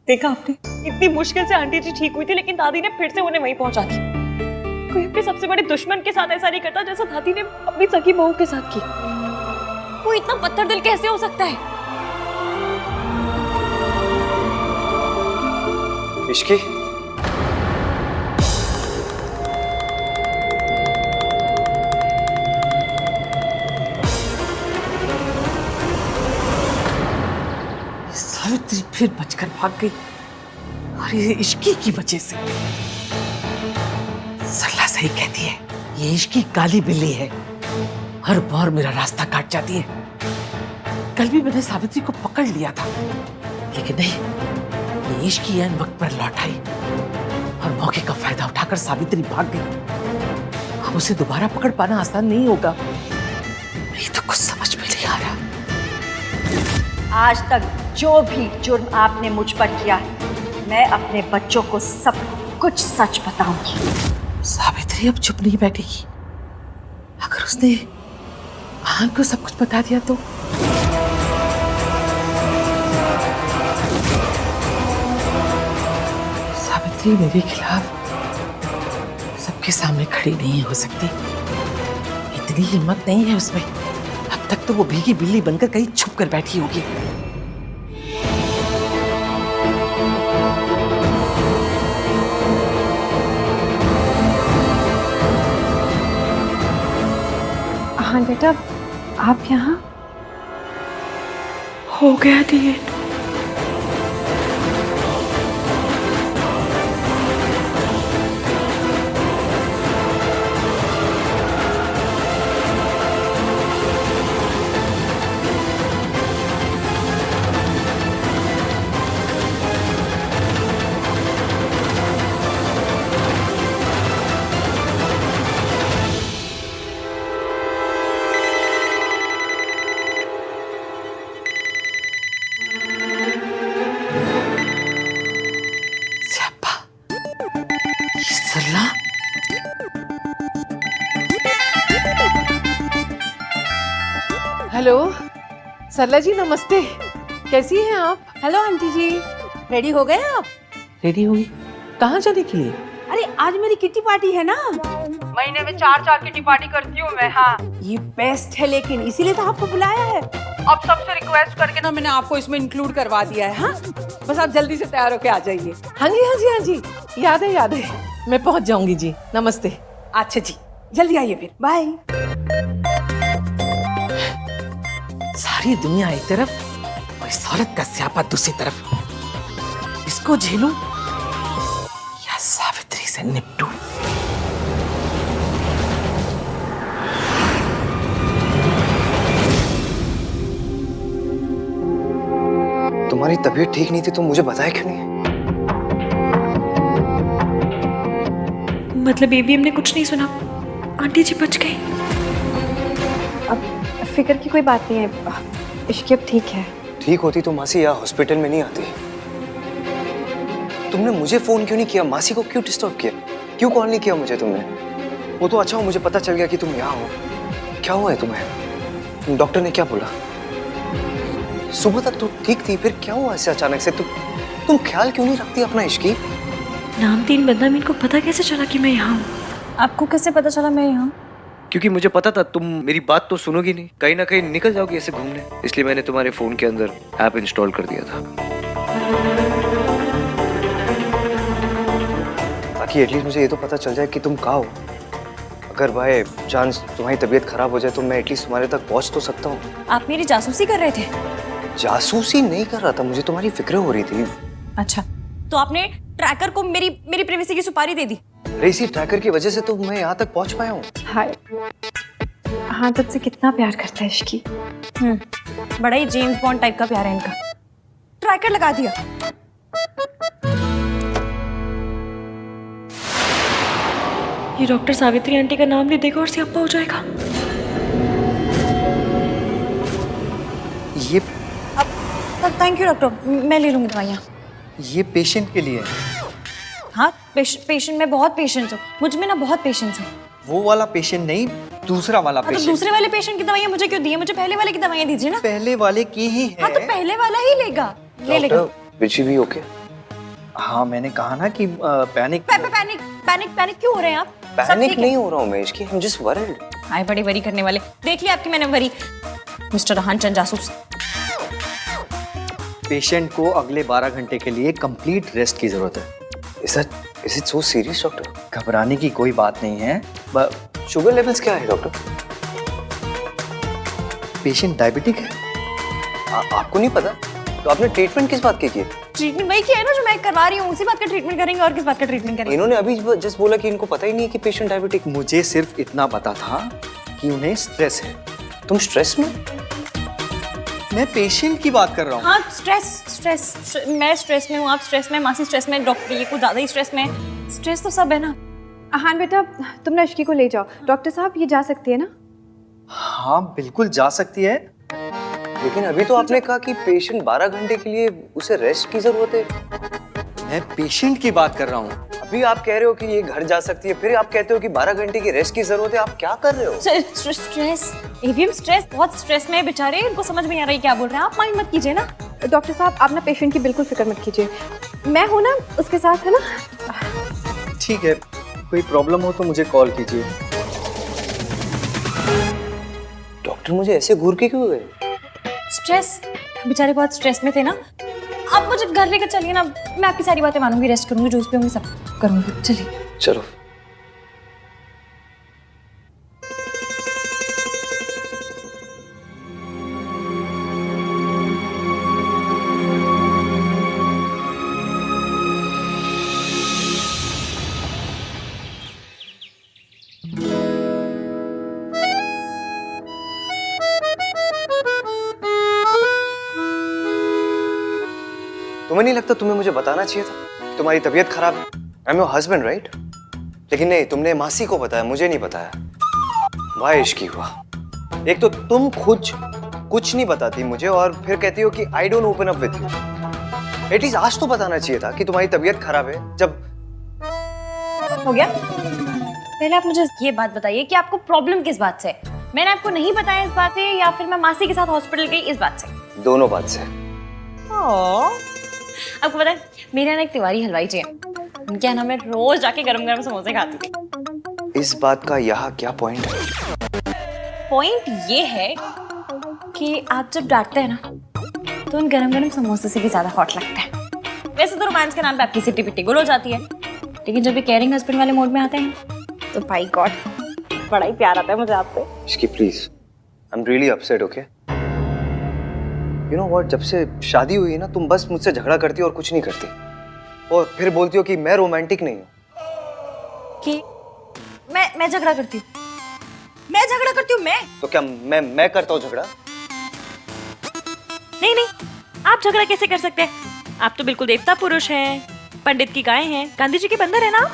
देखा आपने, इतनी मुश्किल से आंटी जी ठीक हुई थी लेकिन दादी ने फिर से उन्हें वहीं पहुंचा दिया। कोई अपने सबसे बड़े दुश्मन के साथ ऐसा नहीं करता जैसा दादी ने अपनी सगी बहू के साथ की। वो इतना पत्थर दिल कैसे हो सकता है? इश्की, सावित्री फिर बचकर भाग गई और ये इश्की की वजह से। सरला सही कहती है, ये इश्की काली बिल्ली है, हर बार मेरा रास्ता काट जाती है। कल भी मैंने सावित्री को पकड़ लिया था लेकिन नहीं, ये इश्की ऐन वक्त पर लौट आई और मौके का फायदा उठाकर सावित्री भाग गई। अब उसे दोबारा पकड़ पाना आसान नहीं होगा। नहीं तो कुछ समझ में नहीं आ रहा। आज तक जो भी जुर्म आपने मुझ पर किया है, मैं अपने बच्चों को सब कुछ सच बताऊंगी। सावित्री अब चुप नहीं बैठेगी। अगर उसने महान को सब कुछ बता दिया तो सावित्री मेरे खिलाफ सबके सामने खड़ी नहीं हो सकती। इतनी हिम्मत नहीं है उसमें। अब तक तो वो भीगी बिल्ली बनकर कहीं छुप कर बैठी होगी। हाँ बेटा, आप यहाँ? हो गया दिए। सरला, हेलो सरला जी, नमस्ते। कैसी हैं आप? हेलो आंटी जी, रेडी हो गए आप? रेडी होगी? कहाँ जाने के लिए? अरे आज मेरी किट्टी पार्टी है ना। महीने में 4 किट्टी पार्टी करती हूँ मैं। हाँ, ये बेस्ट है, लेकिन इसीलिए तो आपको बुलाया है। अब सबसे रिक्वेस्ट करके ना मैंने आपको इसमें इंक्लूड करवा दिया है। हाँ, बस आप जल्दी से तैयार होके आ जाइए। हाँ जी, हाँ जी, हाँ जी, याद है, याद है। मैं पहुंच जाऊंगी जी। नमस्ते। अच्छा जी, जल्दी आइए फिर। बाय। सारी दुनिया एक तरफ और इस औरत का स्यापा दूसरी तरफ। इसको झेलूं या सावित्री से निपटूं? तुम्हारी तबीयत ठीक नहीं थी तो मुझे बताया क्यों नहीं? मतलब बेबी, हमने कुछ नहीं सुना। आंटी जी बच गई। अब फिक्र की कोई बात नहीं है, इश्की अब ठीक है। ठीक होती तो मासी यहाँ हॉस्पिटल में नहीं आती। तुमने मुझे फोन क्यों नहीं किया? मासी को क्यों डिस्टर्ब किया? क्यों कॉल नहीं किया मुझे तुमने? वो तो अच्छा हो मुझे पता चल गया कि तुम यहाँ हो। क्या हुआ है तुम्हें? डॉक्टर ने क्या बोला? सुबह तक तो ठीक थी, फिर क्या हुआ ऐसे अचानक से? तुम ख्याल क्यों नहीं रखती अपना इश्की? नाम तीन बदनामी को पता कैसे चला कि मैं यहाँ हूँ? आपको कैसे पता चला मैं यहाँ? क्योंकि मुझे पता था तुम मेरी बात तो सुनोगी नहीं, कहीं ना कहीं निकल जाओगी ऐसे घूमने, इसलिए मैंने तुम्हारे फोन के अंदर ऐप इंस्टॉल कर दिया था। ताकि एटलीस्ट मुझे ये तो पता चल जाए कि तुम कहाँ हो। अगर बाय चांस तुम्हारी तबीयत खराब हो जाए तो मैं एटलीस्ट तुम्हारे तक पहुंच तो सकता हूँ। आप मेरी जासूसी कर रहे थे? जासूसी नहीं कर रहा था, मुझे तुम्हारी फिक्र हो रही थी। अच्छा, तो आपने ट्रैकर को मेरी प्राइवेसी की सुपारी दे दी? अरे इसी ट्रैकर की वजह से तो मैं यहाँ तक पहुंच पाया हूँ। हाय, हाँ तुझसे कितना प्यार करता है इश्की। बड़ा ही जेम्स बॉन्ड टाइप का प्यार है इनका। ट्रैकर लगा दिया। ये डॉक्टर सावित्री आंटी का नाम नहीं देगा और सियापा हो जाएगा। ये थैंक यू डॉक्टर, मैं ले लूंगी दवाइयाँ। ये पेशेंट के लिए है। हाँ, पेशेंट में बहुत पेशेंस हो, मुझ में ना बहुत पेशेंस है। वो वाला पेशेंट नहीं, दूसरा वाला तो पेशेंट। दूसरे वाले पेशेंट की दवाइयाँ मुझे क्यों दी है? मुझे पहले वाले की दवाइयाँ दीजिए ना। पहले वाले की ही है। हाँ तो पहले वाला ही लेगा, ले लेगा। विची भी ओके? हाँ मैंने कहा ना कि पैनिक पैनिक क्यों हो रहे हैं आप? पैनिक नहीं हो रहा हूँ मैं इसकी, I'm just worried। हाय, बड़ी वरी करने वाले। देख लिया आपकी मैंने वरी, मिस्टर रहान चंद जासूस। पेशेंट को अगले 12 घंटे के लिए कंप्लीट रेस्ट की जरूरत है। Is it so serious, doctor? घबराने की कोई बात नहीं है। शुगर लेवल्स क्या है डॉक्टर? पेशेंट डायबिटिक है। आपको नहीं पता? तो आपने ट्रीटमेंट किस बात की है? ट्रीटमेंट वही किया है ना जो मैं करवा रही हूँ, उसी बात का ट्रीटमेंट करेंगे। और किस बात का ट्रीटमेंट करेंगे? इन्होंने अभी जस्ट बोला कि इनको पता ही नहीं है कि पेशेंट डायबिटिक। मुझे सिर्फ इतना पता था कि उन्हें स्ट्रेस है। तुम स्ट्रेस में? मैं पेशेंट की बात कर रहा हूँ। हाँ, स्ट्रेस मैं स्ट्रेस में हूँ, आप स्ट्रेस में, मासी स्ट्रेस में, डॉक्टर ये कुछ ज्यादा ही स्ट्रेस में। स्ट्रेस तो सब है ना। हाँ बेटा, तुम ना इश्की को ले जाओ। डॉक्टर साहब ये जा सकती है ना? हाँ बिल्कुल जा सकती है, लेकिन अभी तो आपने कहा कि पेशेंट 12 घंटे के लिए उसे रेस्ट की जरूरत है। मैं पेशेंट की बात कर रहा हूँ। अभी आप कह रहे हो कि ये घर जा सकती है, फिर आप कहते हो कि 12 घंटे की रेस्ट की जरूरत है। आप क्या कर रहे हो? स्ट्रेस, एवीएम स्ट्रेस, बहुत स्ट्रेस में है बेचारे, इनको समझ में नहीं आ रही क्या बोल रहे हैं। आप माइंड मत कीजिए ना। डॉक्टर साहब आप ना पेशेंट की बिल्कुल फिक्र मत कीजिए, मैं हूँ ना उसके साथ, है ना? ठीक है, कोई प्रॉब्लम हो तो मुझे कॉल कीजिए। डॉक्टर मुझे ऐसे घूर के क्यों गए? स्ट्रेस, बेचारे बहुत स्ट्रेस में थे ना। आप मुझे घर लेकर चलिए ना, मैं आपकी सारी बातें मानूंगी, रेस्ट करूंगी, जूस पीऊंगी, सब करूंगी। चलिए चलो। तुम्हें नहीं लगता तुम्हें मुझे बताना चाहिए था कि तुम्हारी तबीयत खराब है? I am your husband right? लेकिन नहीं, तुमने मासी को बताया, मुझे नहीं बताया। वाह इश्की हुआ। एक तो तुम खुद कुछ नहीं बताती मुझे और फिर कहती हो कि I don't open up with you. At least आज तो बताना चाहिए था कि तुम्हारी तबीयत खराब है। जब हो गया, पहले आप मुझे ये बात बताइए कि आपको प्रॉब्लम किस बात से? मैंने आपको नहीं बताया इस बात से, या फिर मैं मासी के साथ हॉस्पिटल गई इस बात से? दोनों बात से। आपको पता है मेरे यहाँ एक तिवारी हलवाई जी हैं, उनके यहाँ मैं रोज जाके गरम गरम समोसे खाती थी। इस बात का यहाँ क्या पॉइंट है? पॉइंट ये है कि आप जब डांटते हैं ना तो उन गरम गरम समोसे से भी ज्यादा हॉट लगता है। वैसे तो रोमांस के नाम पे आपकी सिटी पिट्टी गुल हो जाती है, लेकिन जब भी केयरिंग हस्बैंड वाले मोड में आते हैं तो भाई गॉड बड़ा ही प्यार आता है मुझे आपसे। इसकी please, I am really upset. Okay, you know what, जब से शादी हुई है ना तुम बस मुझसे झगड़ा करती हो और कुछ नहीं करती, और फिर बोलती हो कि मैं रोमांटिक नहीं हूँ। कि मैं झगड़ा करती हूँ? मैं झगड़ा करती हूँ? मैं तो क्या मैं करता हूँ झगड़ा? नहीं, आप झगड़ा कैसे कर सकते हैं? आप तो बिल्कुल देवता पुरुष हैं, पंडित की गाय हैं, गांधी जी के बंदर है ना।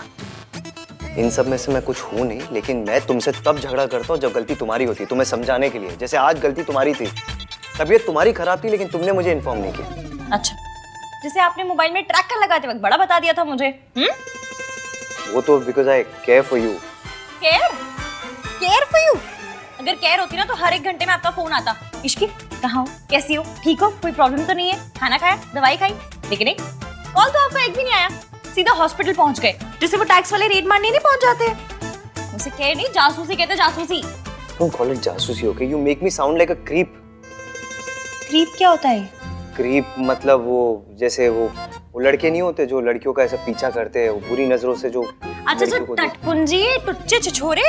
इन सब में से मैं कुछ हूँ नहीं, लेकिन मैं तुमसे तब झगड़ा करता हूँ जब गलती तुम्हारी होती है, तुम्हें समझाने के लिए। जैसे आज गलती तुम्हारी थी, तबीयत तुम्हारी खराब थी, लेकिन तुमने मुझे इन्फॉर्म नहीं किया। अच्छा, जैसे आपने मोबाइल में ट्रैकर लगाते वक्त बड़ा बता दिया था मुझे। वो तो because I care for you. Care for you? अगर केयर होती ना तो हर 1 घंटे में आपका फोन आता, इश्की कहाँ हो, कैसी हो, ठीक हो, कोई प्रॉब्लम तो नहीं है, खाना खाया, दवाई खाई। लेकिन नहीं, कॉल तो आपका एक भी नहीं आया, सीधा हॉस्पिटल पहुंच गए, जिससे वो टैक्स वाले रेड मारने नहीं पहुंच जाते। उसे कह नहीं, जासूसी कहते, जासूसी। Don't call it जासूसी, okay? You make me sound like a creep. Creep क्या होता है? क्रीप मतलब वो जैसे वो लड़के नहीं होते जो लड़कियों का ऐसा पीछा करते हैं, वो बुरी नजरों से जो अच्छा अच्छा, टटपुंजी, टुच्चे छिछोरे।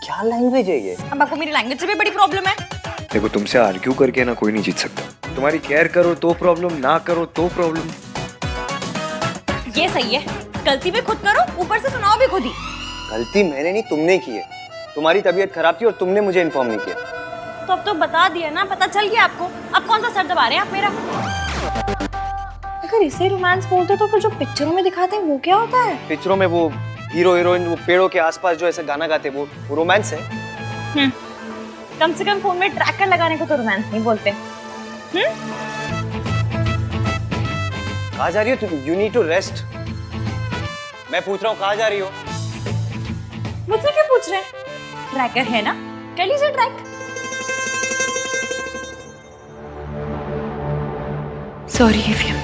क्या लैंग्वेज है ये? अब आपको मेरी लैंग्वेज से भी बड़ी प्रॉब्लम है। देखो, तुमसे आर्ग्यू करके ना कोई नहीं जीत सकता। तुम्हारी केयर करो तो प्रॉब्लम, ना करो तो प्रॉब्लम। ये सही है, गलती भी खुद करो, ऊपर से सुनाओ भी खुद ही। गलती मैंने नहीं, तुमने की है। तुम्हारी तबीयत खराब थी और तुमने मुझे इन्फॉर्म नहीं किया। तो अब तो बता दिया ना, पता चल गया आपको। अब कौन सा सर दबा रहे हैं आप मेरा? अगर इसे रोमांस बोलते तो फिर जो पिक्चरों में दिखाते हैं वो क्या होता है? पिक्चरों में वो हीरो हीरोइन वो पेड़ों के आसपास जो ऐसा गाना गाते वो रोमांस है। कम से कम फोन में ट्रैकर लगाने को तो रोमांस नहीं बोलते। कहाँ जा रही हो तुम? You need to rest. मैं पूछ रहा हूँ कहाँ जा रही हो? मुझसे क्या पूछ रहे हैं? ट्रैकर है ना, कर लीजिए ट्रैक। सॉरी एफिया,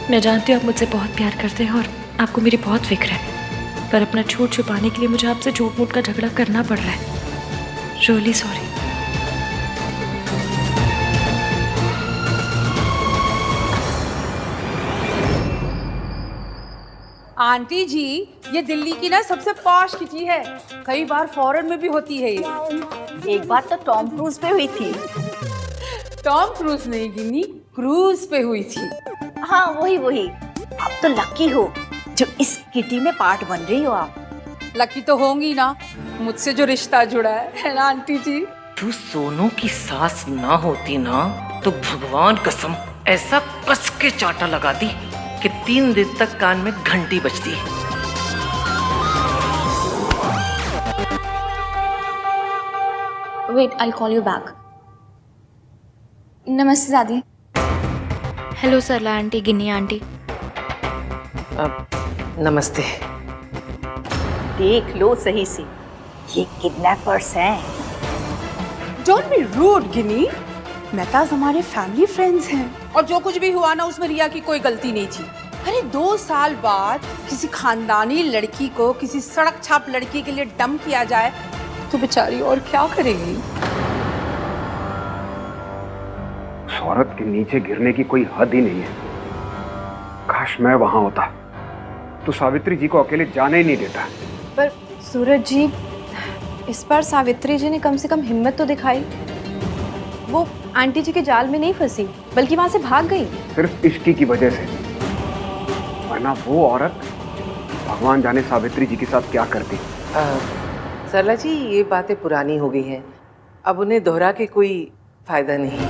मैं जानती हूँ आप मुझसे बहुत प्यार करते हैं और आपको मेरी बहुत फिक्र है, पर अपना झूठ छुपाने के लिए मुझे आपसे झूठ मूठ का झगड़ा करना पड़ रहा है। Really sorry. आंटी जी, ये दिल्ली की ना सबसे पॉश किटी है। कई बार फॉरेन में भी होती है ये। एक बार तो टॉम क्रूज पे हुई थी। टॉम क्रूज नहीं गिनी, क्रूज पे हुई थी। हाँ वही। आप तो लकी हो जो इस किटी में पार्ट बन रही हो आप। लकी तो होंगी ना, मुझसे जो रिश्ता जुड़ा है ना आंटी जी। तू सोनू की सास ना होती ना तो भगवान कसम ऐसा कस के चाटा लगा दी कि 3 दिन तक कान में घंटी बजती। Wait, I call you back. नमस्ते दादी। Hello Sarla aunty, Ginni aunty. नमस्ते। देख लो सही से, ये किडनैपर्स हैं। Don't be rude Ginni, Mehtas हमारे फैमिली फ्रेंड्स हैं और जो कुछ भी हुआ ना उसमें रिया की कोई गलती नहीं थी। अरे 2 साल बाद किसी खानदानी लड़की को किसी सड़क छाप लड़की के लिए डंप किया जाए तो बेचारी और क्या करेगी। औरत के नीचे गिरने की कोई हद ही नहीं है। काश मैं वहां होता तो सावित्री जी को अकेले जाने ही नहीं देता। पर सूरज जी, इस बार सावित्री जी ने कम से कम हिम्मत तो दिखाई। वो आंटी जी के जाल में नहीं फंसी बल्कि वहां से भाग गई। सिर्फ इश्की की वजह से, वरना वो औरत भगवान जाने सावित्री जी के साथ क्या करती। सरला जी, ये बातें पुरानी हो गई हैं, अब उन्हें दोहरा के कोई फायदा नहीं।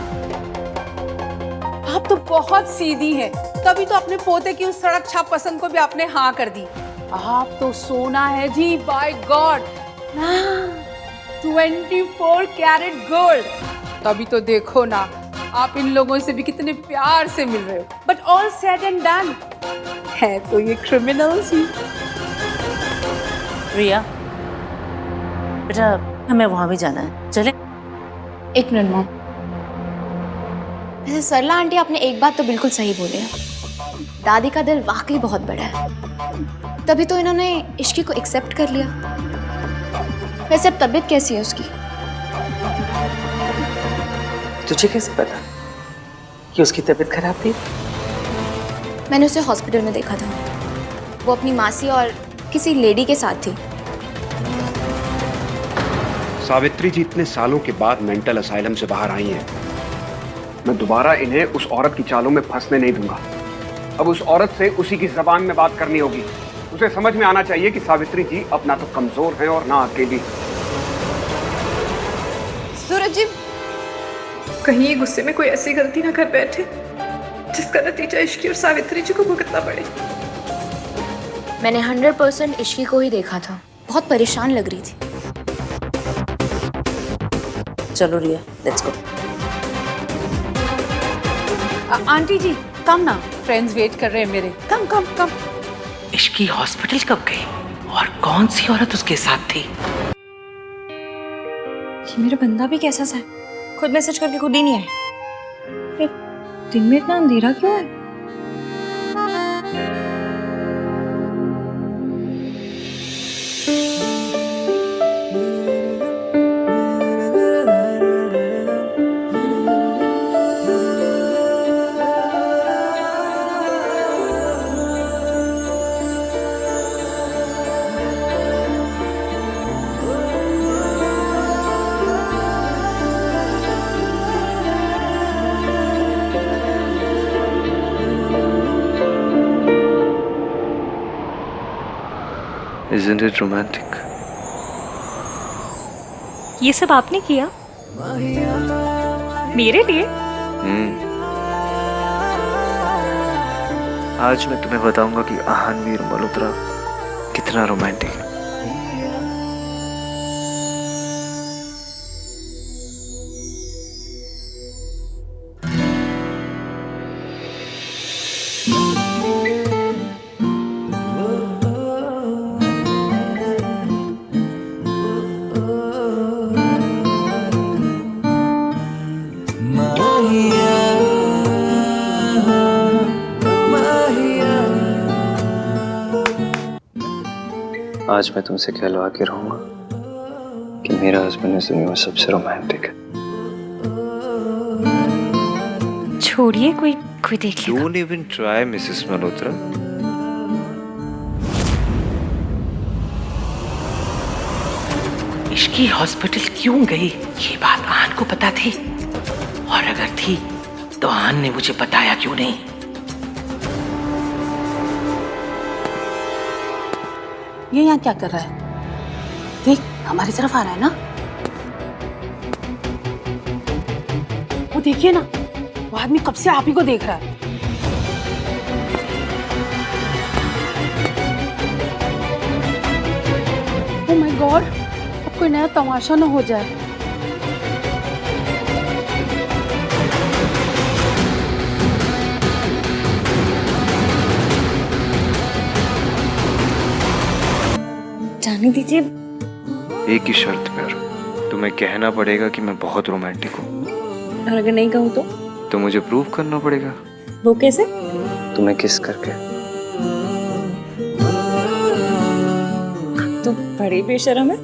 आप तो बहुत सीधी हैं, तभी तो अपने पोते की उस सड़क छाप पसंद को भी आपने हाँ कर दी। आप तो सोना है जी, बाय गॉड। 24 carat gold. तभी तो देखो ना, आप इन लोगों से भी कितने प्यार से मिल रहे हो। But all said and done, है तो ये क्रिमिनल्स ही। रिया बेटा, हमें वहां भी जाना है, चले? 1 मिनट मॉम। वैसे सरला आंटी, आपने एक बात तो बिल्कुल सही बोली है। दादी का दिल वाकई बहुत बड़ा है, तभी तो इन्होंने इश्की को एक्सेप्ट कर लिया। वैसे अब तबीयत कैसी है उसकी? तुझे कैसे पता कि उसकी तबीयत खराब थी? मैंने उसे हॉस्पिटल में देखा था। वो अपनी मासी और किसी लेडी के साथ थी। सावित्री जी इतने सालों के बाद मेंटल असाइलम से बाहर आई हैं। मैं दोबारा इन्हें उस औरत की चालों में फंसने नहीं दूंगा। अब उस औरत से उसी की जबान में बात करनी होगी। उसे समझ में आना चाहिए कि सावित्री जी अब ना तो कमजोर हैं और ना अकेली। सूरज जी, कहीं ये गुस्से में कोई ऐसी गलती ना कर बैठे जिसका नतीजा इश्की और सावित्री जी को भुगतना पड़े। मैंने 100% इश्की को ही देखा था, बहुत परेशान लग रही थी। चलो रिया, लेट्स गो। आंटी जी कम ना, फ्रेंड्स वेट कर रहे हैं मेरे। कम कम कम। इश्की हॉस्पिटल कब गई और कौन सी औरत उसके साथ थी? ये मेरा बंदा भी कैसा सा है, खुद मैसेज करके खुद ही नहीं आए। दिन में इतना अंधेरा क्यों है? Isn't it romantic? ये सब आपने किया मेरे लिए? आज मैं तुम्हें बताऊंगा कि आहानवीर मल्होत्रा कितना रोमांटिक है। आज मैं तुमसे कहलवा के रहूंगा कि मेरा हस्बैंड इस दुनिया में सबसे रोमांटिक है। छोड़िए, कोई कोई देख लेगा। Don't even try, Mrs Malhotra. Ishki hospital क्यों गई ये बात आन को पता थी, और अगर थी तो आन ने मुझे बताया क्यों नहीं? ये यहाँ क्या कर रहा है? देख, हमारी तरफ आ रहा है ना। वो देखिए ना, वो आदमी कब से आप ही को देख रहा है। ओह माय गॉड, अब कोई नया तमाशा ना हो जाए। जाने दीजिए। एक ही शर्त पर, तुम्हें कहना पड़ेगा कि मैं बहुत रोमांटिक हूँ। और अगर नहीं कहूँ तो मुझे प्रूव करना पड़ेगा। वो कैसे? तुम्हें किस करके। तो बड़ी बेशर्म है।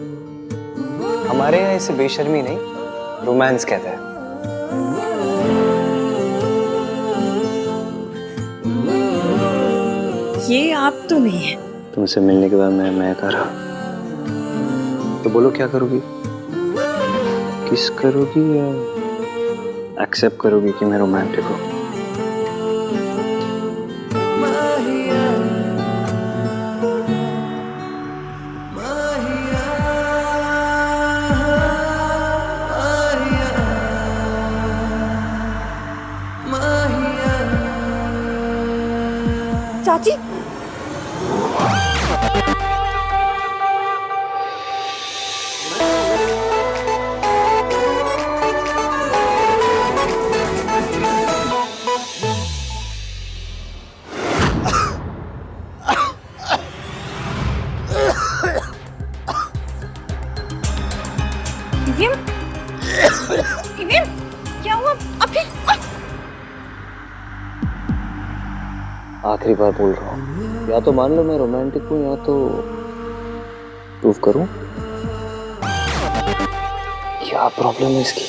हमारे यहाँ इसे बेशर्मी नहीं, रोमांस कहते हैं। ये आप तो नहीं है। तुमसे मिलने के बाद मैं कह रहा, तो बोलो क्या करोगी? किस करोगी या एक्सेप्ट करोगी कि मैं रोमांटिक हूँ? चाची, क्या हुआ? अभी आखिरी बार बोल रहा हूँ, या तो मान लो मैं रोमांटिक हूँ या तो प्रूव करूँ। क्या प्रॉब्लम है इसकी?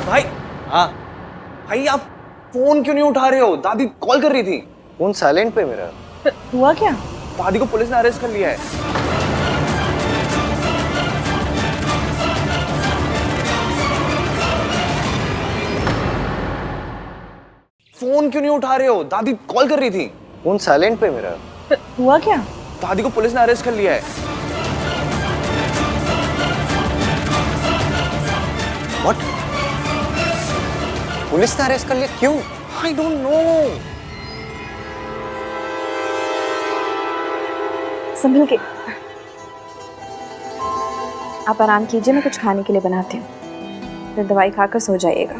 भाई, हाँ भाई, आप फोन क्यों नहीं उठा रहे हो? दादी कॉल कर रही थी। फोन साइलेंट पे मेरा। हुआ क्या? दादी को पुलिस ने अरेस्ट कर लिया है। फोन क्यों नहीं उठा रहे हो? दादी कॉल कर रही थी। फोन साइलेंट पे मेरा। हुआ क्या? दादी को पुलिस ने अरेस्ट कर लिया है। व्हाट? पुलिस ने अरेस्ट कर लिया? क्यों? I don't know. संभल के। आप आराम कीजिए, मैं कुछ खाने के लिए बनाती हूँ, फिर दवाई खाकर सो जाइएगा।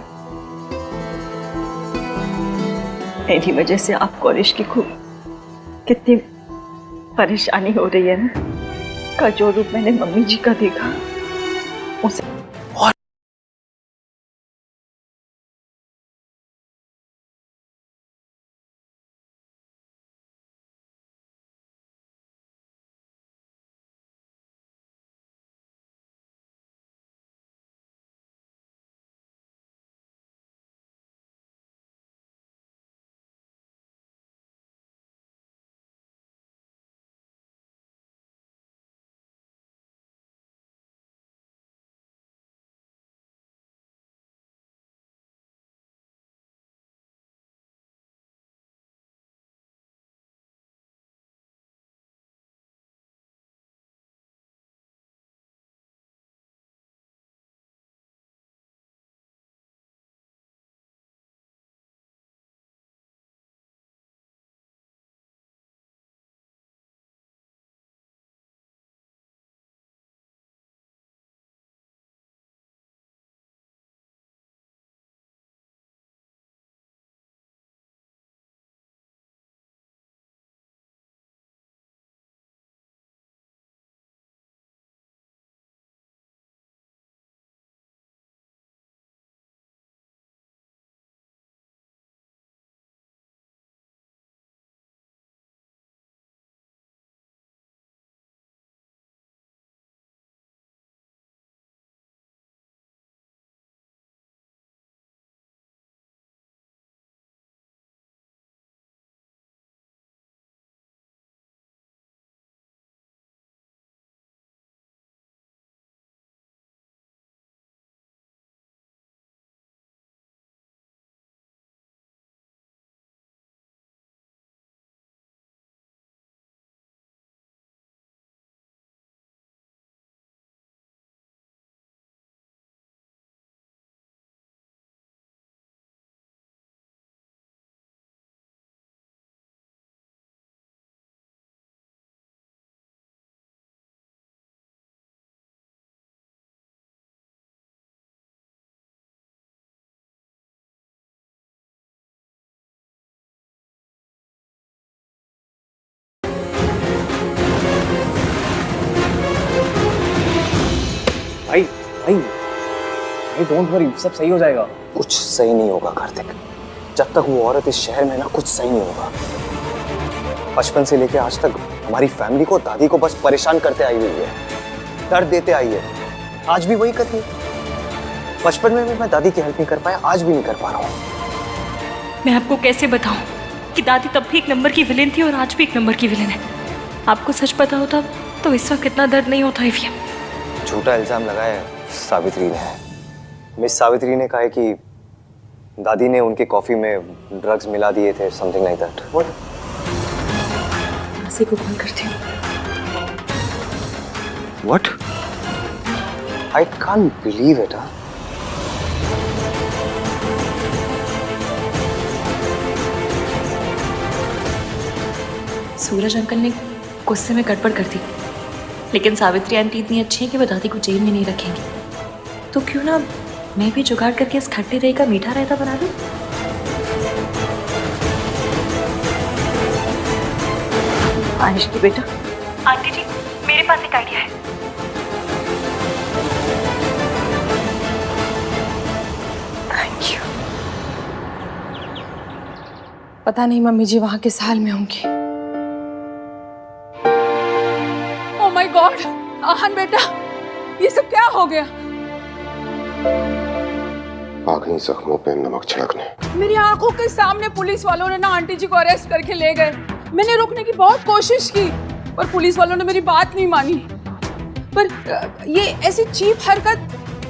मेरी वजह से आपको और इश्की को कितनी परेशानी हो रही है ना। का जो रूप मैंने मम्मी जी का देखा, उसे भाई डोंट वरी, सब सही हो जाएगा। कुछ सही नहीं होगा कार्तिक, जब तक वो औरत इस शहर में ना, कुछ सही नहीं होगा। बचपन से लेके आज तक हमारी फैमिली को, दादी को बस परेशान करते आई हुई है, दर्द देते आई है। आज भी वही कर रही है। बचपन में भी मैं दादी की हेल्प नहीं कर पाया, आज भी नहीं कर पा रहा हूँ। मैं आपको कैसे बताऊं कि दादी तब भी एक नंबर की विलेन थी और आज भी एक नंबर की विलेन है। आपको सच पता होता तो इस वक्त कितना दर्द नहीं होता ईवीएम। झूठा इल्जाम लगाया है सावित्री ने। मिस सावित्री ने कहा है कि दादी ने उनके कॉफी में ड्रग्स मिला दिए थे, समथिंग लाइक दैट। व्हाट? मासी को कॉल करती हूँ। What? I can't believe it. Suraj uncle ने गुस्से में गड़बड़ कर दी, लेकिन सावित्री आंटी इतनी अच्छी है कि वो दादी को जेल में नहीं रखेंगी। तो क्यों ना मैं भी जुगाड़ करके इस खट्टे दही का मीठा रायता बना दूं? आनिश की बेटा। आंटी जी, मेरे पास एक आइडिया है। Thank you. पता नहीं मम्मी जी वहां किस हाल में होंगी। ओह माय गॉड, आहन बेटा, ये सब क्या हो गया? आखिरी जख्मों पे नमक छिड़कने। मेरी आंखों के सामने पुलिस वालों ने ना आंटी जी को अरेस्ट करके ले गए। मैंने रोकने की बहुत कोशिश की, पर पुलिस वालों ने मेरी बात नहीं मानी। पर ये ऐसी चीप हरकत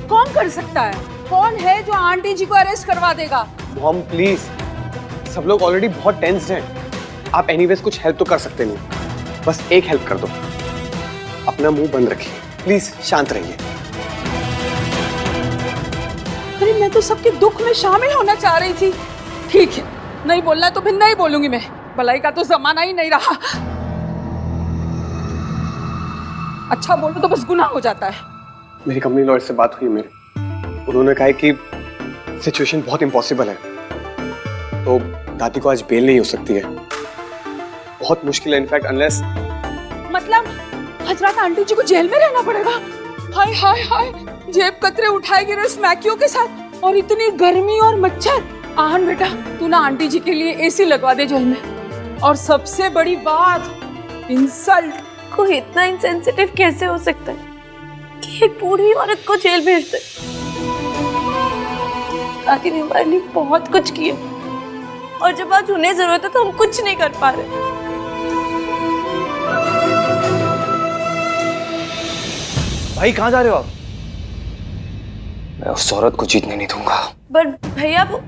कौन कर सकता है? कौन है जो आंटी जी को अरेस्ट करवा देगा? मॉम प्लीज, सब लोग ऑलरेडी बहुत टेंस्ड हैं। आप एनीवेज कुछ हेल्प तो कर सकते नहीं, बस एक हेल्प कर दो। अपना मुंह बंद रखिए प्लीज, शांत रहिए। अरे मैं तो सबके दुख में शामिल होना चाह रही थी। ठीक है, नहीं बोलना तो फिर नहीं बोलूंगी मैं। भलाई का तो जमाना ही नहीं रहा। अच्छा बोलो तो बस गुनाह हो जाता है। मेरी कंपनी लॉयर से बात हुई मेरी, उन्होंने कहा है कि सिचुएशन बहुत इम्पॉसिबल है, तो दादी को आज बेल नहीं हो सकती है। बहुत मुश्किल है इनफैक्ट, अनलेस। मतलब हजरत आंटी जी को जेल में रहना पड़ेगा? हाय हाय हाय, जेब कतरे उठाएगी इस मैक्यो के साथ, और इतनी गर्मी और मच्छर। आहन बेटा, तू ना आंटी जी के लिए एसी लगवा दे जेल में। और सबसे बड़ी बात, इंसल्ट। कोई इतना इंसेंसिटिव कैसे हो सकता है कि एक बूढ़ी औरत को जेल भेज दे? दादी ने हमारे लिए बहुत कुछ किया, और जब आज उन्हें जरूरत है तो हम कुछ नहीं कर पा रहे। भाई कहाँ जा रहे हो आप? मैं उस औरत को जीतने नहीं दूंगा। बट भैया वो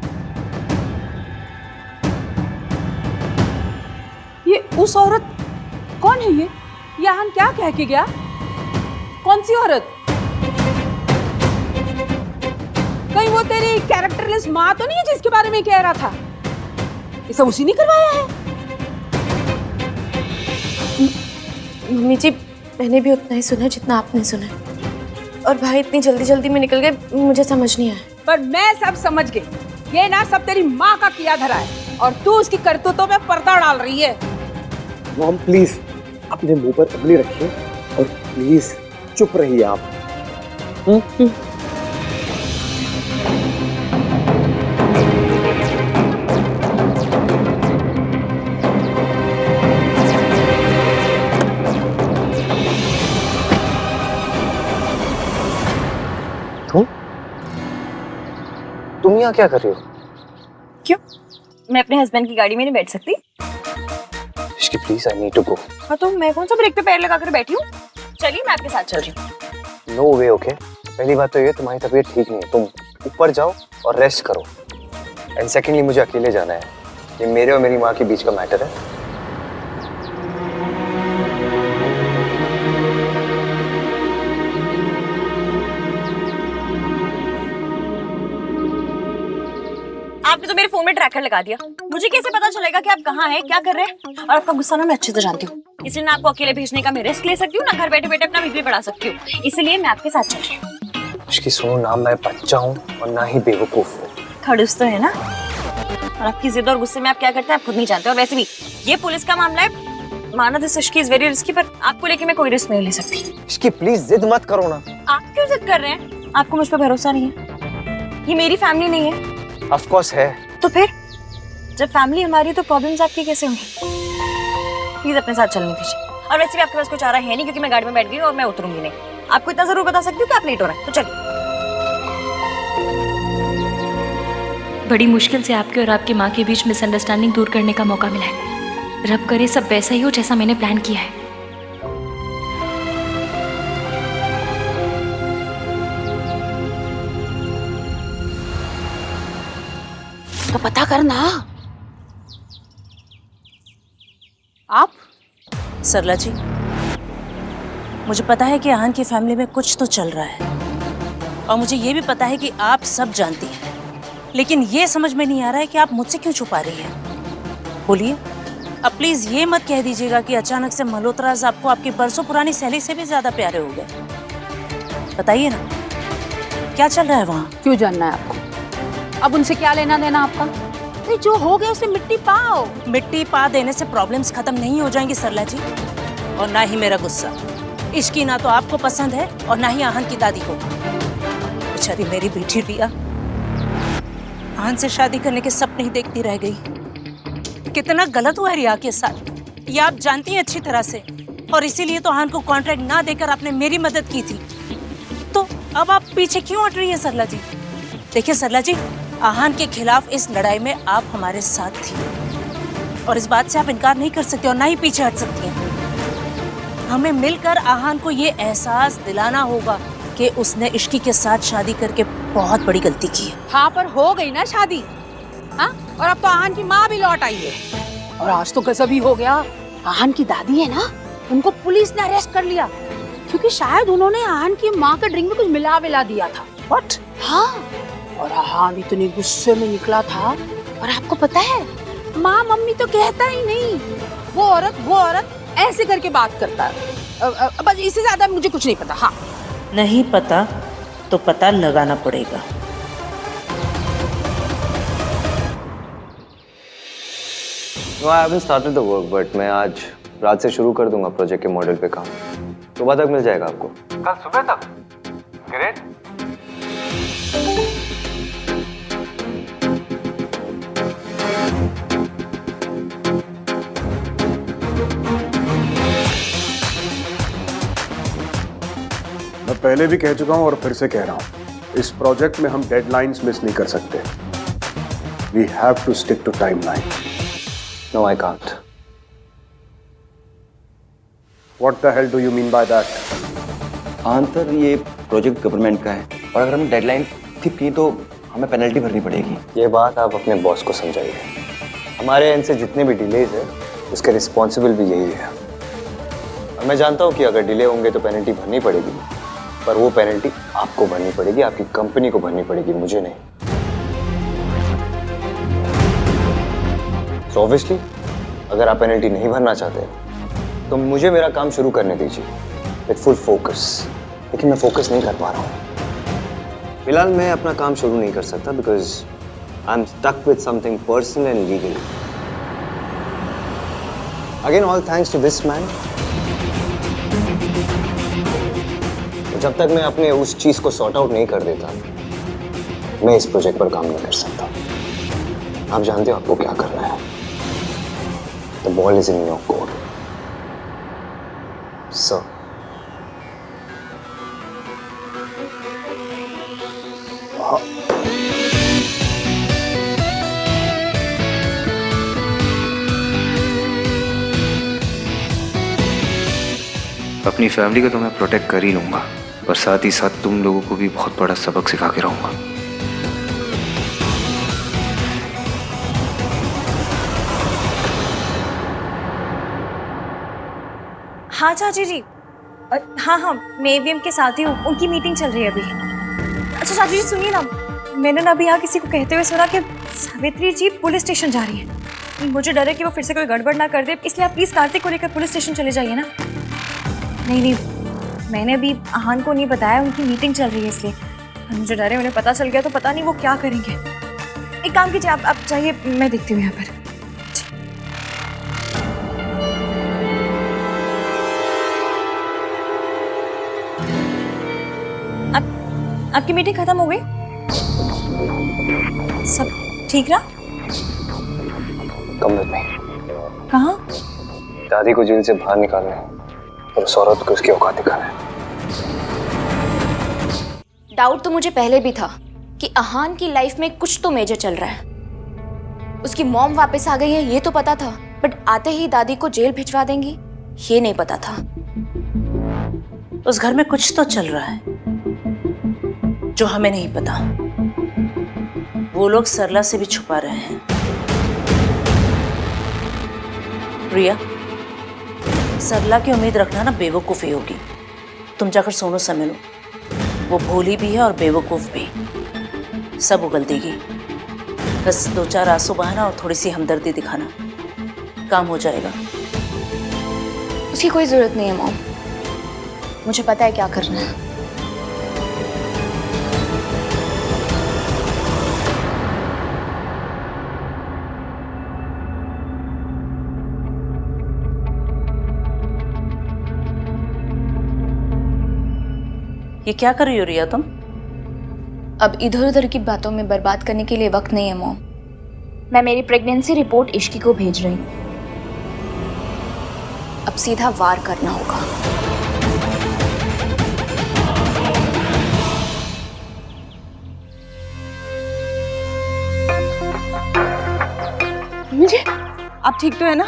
ये उस औरत कौन है? ये आहन क्या कह के गया? कौन सी औरत? कहीं वो तेरी कैरेक्टरलेस माँ तो नहीं है जिसके बारे में कह रहा था? ये सब उसी ने करवाया है? मम्मी जी, मैंने भी उतना ही सुना जितना आपने सुना, और भाई इतनी जल्दी जल्दी में निकल गए, मुझे समझ नहीं आया। पर मैं सब समझ गई। ये ना सब तेरी माँ का किया धरा है, और तू उसकी करतूतों में पर्दा डाल रही है। मॉम प्लीज अपने मुंह पर उंगली रखिए और प्लीज चुप रहिए आप। तुम यहाँ क्या कर रही हो? क्यों? मैं अपने हस्बैंड की गाड़ी में नहीं बैठ सकती? Ishki please, I need to go. हाँ तो मैं कौन सा ब्रेक पे पैर लगाकर बैठी हूँ? चलिए मैं आपके साथ चल रही हूँ। नो वे। ओके, पहली बात तो ये, तुम्हारी तबीयत ठीक नहीं है, तुम ऊपर जाओ और रेस्ट करो। एंड सेकेंडली, मुझे अकेले जाना है। ये मेरे और मेरी माँ के बीच का मैटर है। आपने तो मेरे फोन में ट्रैकर लगा दिया। मुझे कैसे पता चलेगा कि आप कहाँ हैं, क्या कर रहे हैं? और आपका गुस्सा ना मैं अच्छे से जानती हूँ, इसलिए ना आपको अकेले भेजने का मैं रिस्क ले सकती हूँ, ना घर बैठे बैठे अपना बीपी बढ़ा सकती हूँ। इसलिए मैं आपके साथ चल रही हूँ। इसकी सुनो, ना मैं बच्चा हूँ और ना ही बेवकूफ हूँ। खड़ूस तो है ना, और आपकी जिद और गुस्से में आप क्या करते हैं आप खुद नहीं जानते। और वैसे भी ये पुलिस का मामला है, माना this Ishki is very risky, पर आपको लेके मैं कोई रिस्क नहीं ले सकती। इसकी प्लीज जिद मत करो ना। आप क्यों जिद कर रहे हैं? आपको मुझ पर भरोसा नहीं है? ये मेरी फैमिली नहीं है। ऑफ कोर्स है। तो फिर जब फैमिली हमारी है तो प्रॉब्लम्स आपकी कैसे होंगी? प्लीज अपने साथ चलने दीजिए। और वैसे भी आपके पास कुछ आ रहा है नहीं, क्योंकि मैं गाड़ी में बैठ गई और मैं उतरूंगी नहीं। आपको इतना जरूर बता सकती हूँ कि आप लेट हो रहे हैं, तो चलिए। बड़ी मुश्किल से आपके और आपकी माँ के बीच मिसअंडरस्टैंडिंग दूर करने का मौका मिला है। रब करे सब वैसा ही हो जैसा मैंने प्लान किया है। तो पता करना। आप? सरला जी, मुझे पता है कि आहान की फैमिली में कुछ तो चल रहा है, और मुझे ये भी पता है कि आप सब जानती हैं, लेकिन ये समझ में नहीं आ रहा है कि आप मुझसे क्यों छुपा रही हैं। बोलिए। अब प्लीज ये मत कह दीजिएगा कि अचानक से मल्होत्राज आपको आपकी बरसों पुरानी सहेली से भी ज्यादा प्यारे हो गए। बताइए ना, क्या चल रहा है वहाँ? क्यों जानना है आपको? अब उनसे क्या लेना देना आपका? नहीं, जो हो गया उसे मिट्टी पाओ। मिट्टी पा देने से प्रॉब्लम्स खत्म नहीं हो जाएंगी सरला जी, और ना ही मेरा गुस्सा। इश्की ना तो आपको पसंद है और ना ही आहान की दादी को। बेचारी मेरी बेटी रिया आहान से शादी करने के सपने ही देखती रह गई। कितना गलत हुआ है रिया के साथ, ये आप जानती हैं अच्छी तरह से, और इसीलिए तो आहान को कॉन्ट्रैक्ट ना देकर आपने मेरी मदद की थी। तो अब आप पीछे क्यों हट रही है सरला जी? देखिए सरला जी, आहान के खिलाफ इस लड़ाई में आप हमारे साथ थी, और इस बात से आप इनकार नहीं कर सकते और ना ही पीछे हट सकती हैं। हमें मिलकर आहान को ये एहसास दिलाना होगा कि उसने इश्की के साथ शादी करके बहुत बड़ी गलती की है। हाँ, पर हो गई ना शादी। हाँ, और अब तो आहान की माँ भी लौट आई है, और आज तो गजब ही हो गया। आहान की दादी है ना, उनको पुलिस ने अरेस्ट कर लिया, क्योंकि शायद उन्होंने आहान की माँ के ड्रिंक में कुछ मिला विला दिया था। व्हाट? हाँ, और आहान इतने गुस्से में निकला था। और आपको पता है, माँ मम्मी तो कहता ही नहीं, वो औरत ऐसे करके बात करता है। बस इससे ज्यादा मुझे कुछ नहीं पता। हाँ, नहीं पता तो पता लगाना पड़ेगा। No, I haven't started the work, but मैं आज रात से शुरू कर दूंगा प्रोजेक्ट के मॉडल पे काम। सुबह तक मिल जाएगा आपको। कल सुबह तक? ग्रेट। मैं पहले भी कह चुका हूं और फिर से कह रहा हूं, इस प्रोजेक्ट में हम डेडलाइंस मिस नहीं कर सकते। We have to stick to timeline. No, I can't. What the hell do you mean by that? Answer, ये प्रोजेक्ट गवर्नमेंट का है, और अगर हम डेडलाइन स्किप की तो हमें पेनल्टी भरनी पड़ेगी। ये बात आप अपने बॉस को समझाइए। हमारे एंड से जितने भी डिलेज है, उसके रिस्पॉन्सिबल भी यही है। और मैं जानता हूँ कि अगर डिले होंगे तो पेनल्टी भरनी पड़ेगी, पर वो पेनल्टी आपको भरनी पड़ेगी, आपकी कंपनी को भरनी पड़ेगी, मुझे नहीं। So obviously, अगर आप पेनल्टी नहीं भरना चाहते तो मुझे मेरा काम शुरू करने दीजिए विद फुल फोकस। लेकिन मैं फोकस नहीं कर पा रहा हूँ। फिलहाल मैं अपना काम शुरू नहीं कर सकता because I am stuck with something personal and legal. Again all thanks to this man. जब तक मैं अपने उस चीज को सॉर्ट आउट नहीं कर देता, मैं इस प्रोजेक्ट पर काम नहीं कर सकता। आप जानते हो आपको क्या करना है। The ball is in your court, sir. अपनी फैमिली को तो मैं प्रोटेक्ट कर ही लूंगा, पर साथ ही साथ तुम लोगों को भी बहुत बड़ा सबक सिखा के रहूंगा। हाँ चाची जी, हाँ, मैं एवीएम के साथ ही हूँ। उनकी मीटिंग चल रही है अभी। अच्छा चाची जी सुनिए ना, मैंने ना अभी यहाँ किसी को कहते हुए सुना कि सावित्री जी पुलिस स्टेशन जा रही है। मुझे डर है कि वो फिर से कोई गड़बड़ ना कर दे, इसलिए आप प्लीज़ कार्तिक को लेकर पुलिस स्टेशन चले जाइए ना। नहीं, मैंने अभी आहान को नहीं बताया, उनकी मीटिंग चल रही है इसलिए। मुझे डर है उन्हें पता चल गया तो पता नहीं वो क्या करेंगे। एक काम कीजिए, आप चाहिए, मैं देखती हूँ यहाँ पर। आपकी मीटिंग खत्म हो गई? सब ठीक रहा? Come with me. कहाँ? दादी को जेल से बाहर निकालना है और उस औरत को उसकी औकात दिखाना है। डाउट तो मुझे पहले भी था कि अहान की लाइफ में कुछ तो मेजर चल रहा है। उसकी मॉम वापस आ गई है ये तो पता था, बट आते ही दादी को जेल भिजवा देंगी ये नहीं पता था। उस घर में कुछ तो चल रहा है जो हमें नहीं पता। वो लोग सरला से भी छुपा रहे हैं। रिया, सरला की उम्मीद रखना ना बेवकूफ़ी होगी। तुम जाकर सोनू से मिलो, वो भोली भी है और बेवकूफ़ भी, सब उगल देगी। बस 2-4 आंसू बहाना और थोड़ी सी हमदर्दी दिखाना, काम हो जाएगा। उसकी कोई जरूरत नहीं है मॉम, मुझे पता है क्या करना है। ये क्या कर रही हो रिया तुम? अब इधर उधर की बातों में बर्बाद करने के लिए वक्त नहीं है मॉम। मैं मेरी प्रेगनेंसी रिपोर्ट इश्की को भेज रही हूँ। अब सीधा वार करना होगा। मुझे आप ठीक तो है ना?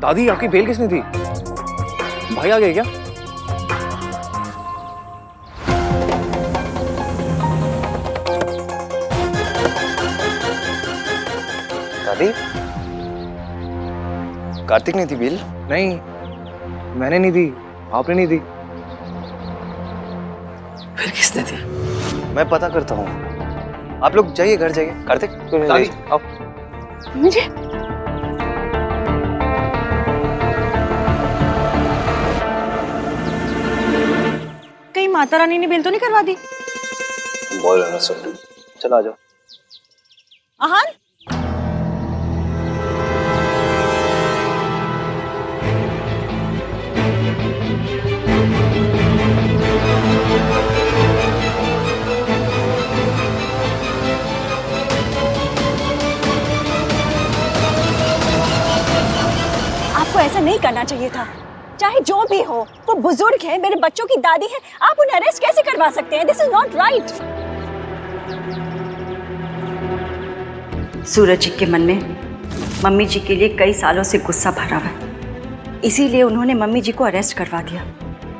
दादी आपकी बेल किसने दी? भाई आ गए क्या? दादी, कार्तिक ने दी बेल? नहीं, मैंने नहीं दी, आपने नहीं दी। फिर किसने दी? मैं पता करता हूँ। आप लोग जाइए, घर जाइए। कार्तिक, दादी आओ। मुझे कहीं माता रानी ने बेल तो नहीं करवा दी? बोल रहा ना सुन। चलो आ जाओ। आहान, आपको ऐसा नहीं करना चाहिए था। चाहे जो भी हो, वो बुजुर्ग है, मेरे बच्चों की दादी है, आप उन्हें अरेस्ट कैसे करवा सकते हैं? This is not right. Suraj ji के मन में मम्मी जी के लिए कई सालों से गुस्सा भरा हुआ है, इसीलिए उन्होंने मम्मी जी को अरेस्ट करवा दिया।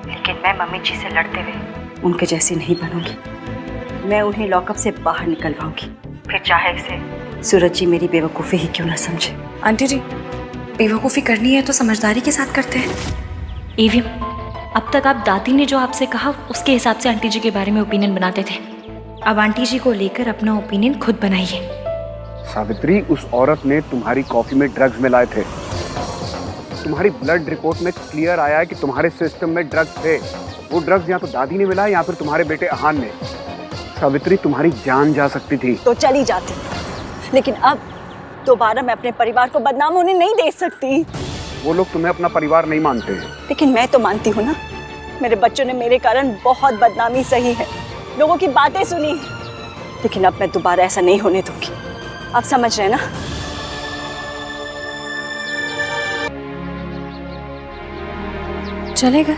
लेकिन मैं मम्मी जी से लड़ते हुए उनके जैसी नहीं बनूंगी। मैं उन्हें लॉकअप से बाहर निकलवाऊंगी, फिर चाहे इसे सूरज जी मेरी बेवकूफ़ी ही क्यों ना समझे। आंटी जी, बेवकूफ़ी करनी है तो समझदारी के साथ करते हैं। एवीएम, अब तक आप दादी ने जो आपसे कहा उसके हिसाब से आंटी जी के बारे में ओपिनियन बनाते थे। अब आंटी जी को लेकर अपना ओपिनियन खुद बनाइए। सावित्री, उस औरत ने तुम्हारी कॉफी में ड्रग्स मिलाए थे। तुम्हारी ब्लड रिपोर्ट में क्लियर आया है कि तुम्हारे सिस्टम में ड्रग्स थे। वो ड्रग्स या तो दादी ने मिलाया या फिर तुम्हारे बेटे अहान ने। सावित्री, तुम्हारी जान जा सकती थी। तो चली जाती, लेकिन अब दोबारा मैं अपने परिवार को बदनाम होने नहीं दे सकती। वो लोग तुम्हें अपना परिवार नहीं मानते हैं। लेकिन मैं तो मानती हूँ ना। मेरे बच्चों ने मेरे कारण बहुत बदनामी सही है, लोगों की बातें सुनी, लेकिन अब मैं दोबारा ऐसा नहीं होने दूंगी। आप समझ रहे हैं ना? चलेगा।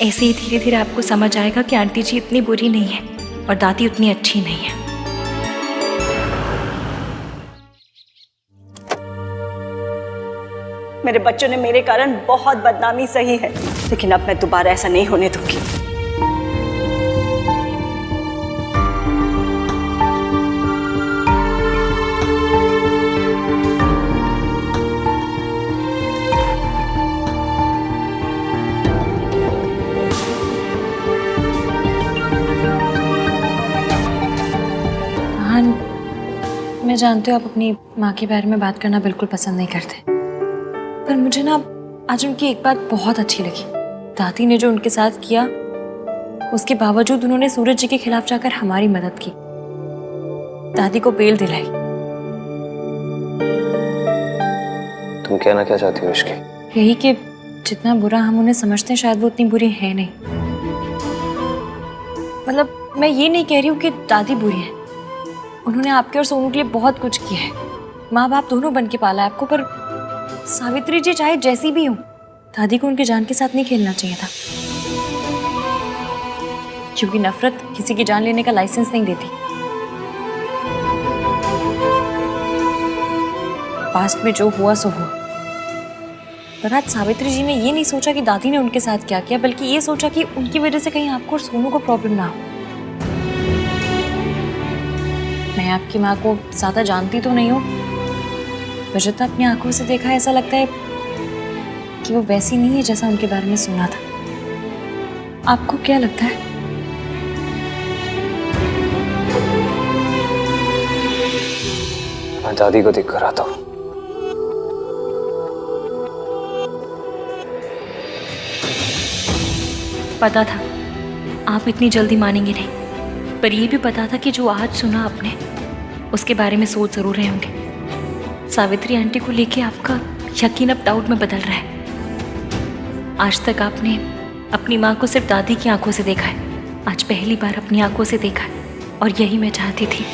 ऐसे ही धीरे धीरे आपको समझ आएगा कि आंटी जी इतनी बुरी नहीं है और दादी उतनी अच्छी नहीं है। मेरे बच्चों ने मेरे कारण बहुत बदनामी सही है, लेकिन अब मैं दोबारा ऐसा नहीं होने दूंगी। मैं जानती हूँ आप अपनी माँ के बारे में बात करना बिल्कुल पसंद नहीं करते, पर मुझे ना आज उनकी एक बात बहुत अच्छी लगी। दादी ने जो उनके साथ किया, उसके बावजूद उन्होंने सूरज जी के खिलाफ जाकर हमारी मदद की, दादी को बेल दिलाई। तुम कहना क्या चाहती हो इसकी? यही कि जितना बुरा हम उन्हें समझते हैं शायद वो उतनी बुरी है नहीं। मतलब मैं ये नहीं कह रही हूँ कि दादी बुरी है, उन्होंने आपके और सोनू के लिए बहुत कुछ किया है, माँ बाप दोनों बन के पाला है आपको। पर सावित्री जी चाहे जैसी भी हो, दादी को उनकी जान के साथ नहीं खेलना चाहिए था, क्योंकि नफरत किसी की जान लेने का लाइसेंस नहीं देती। पास्ट में जो हुआ सो हुआ, पर आज सावित्री जी ने ये नहीं सोचा कि दादी ने उनके साथ क्या किया, बल्कि ये सोचा कि उनकी वजह से कहीं आपको और सोनू को प्रॉब्लम ना हो। मैं आपकी माँ को ज्यादा जानती तो नहीं हूँ, पर जितना अपनी आंखों से देखा है ऐसा लगता है कि वो वैसी नहीं है जैसा उनके बारे में सुना था। आपको क्या लगता है? मैं दादी को देख कर आता हूँ। पता था आप इतनी जल्दी मानेंगे नहीं, पर यह भी पता था कि जो आज सुना आपने उसके बारे में सोच जरूर रहे होंगे। सावित्री आंटी को लेके आपका यकीन अब डाउट में बदल रहा है। आज तक आपने अपनी माँ को सिर्फ दादी की आंखों से देखा है, आज पहली बार अपनी आंखों से देखा है, और यही मैं चाहती थी।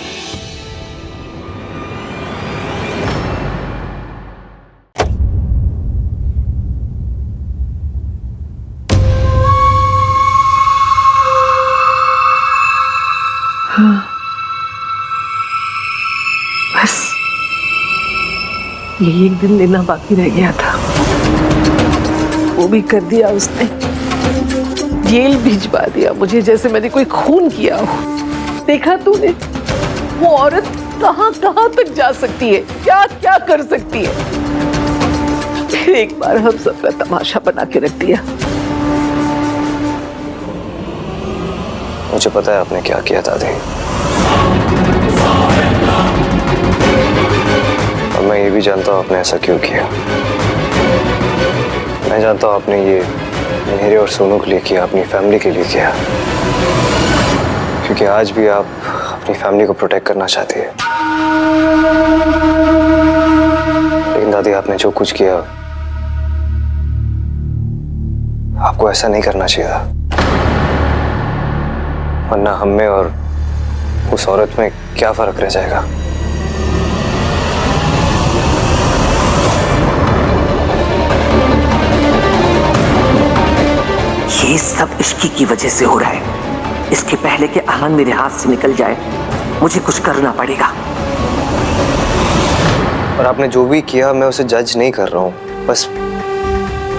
बस ये एक दिन लेना बाकी रह गया था, वो भी कर दिया उसने। जेल भिजवा दिया मुझे, जैसे मैंने कोई खून किया हो। देखा तूने वो औरत कहां कहां तक जा सकती है, क्या क्या कर सकती है। फिर एक बार हम सबका तमाशा बना के रख दिया। मुझे पता है आपने क्या किया दादी, और मैं ये भी जानता हूँ आपने ऐसा क्यों किया। मैं जानता हूँ आपने ये मेरे और सोनू के लिए किया, अपनी फैमिली के लिए किया, क्योंकि आज भी आप अपनी फैमिली को प्रोटेक्ट करना चाहती है। लेकिन दादी आपने जो कुछ किया, आपको ऐसा नहीं करना चाहिए था, वरना हम में और उस औरत में क्या फर्क रह जाएगा। ये सब इश्की की वजह से हो रहा है। इसके पहले कि अहान मेरे हाथ से निकल जाए, मुझे कुछ करना पड़ेगा। और आपने जो भी किया, मैं उसे जज नहीं कर रहा हूँ, बस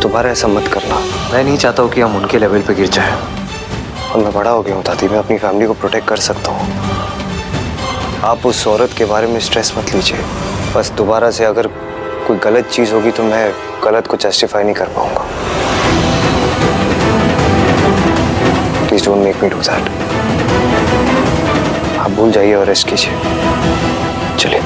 दोबारा ऐसा मत करना। मैं नहीं चाहता हूँ कि हम उनके लेवल पे गिर जाए, और मैं बड़ा हो गया हूँ दादी, मैं अपनी फैमिली को प्रोटेक्ट कर सकता हूँ। आप उस औरत के बारे में स्ट्रेस मत लीजिए। बस दोबारा से अगर कोई गलत चीज़ होगी तो मैं गलत को जस्टिफाई नहीं कर पाऊंगा। Please don't make me do that. आप भूल जाइए और रेस्ट कीजिए। चलिए।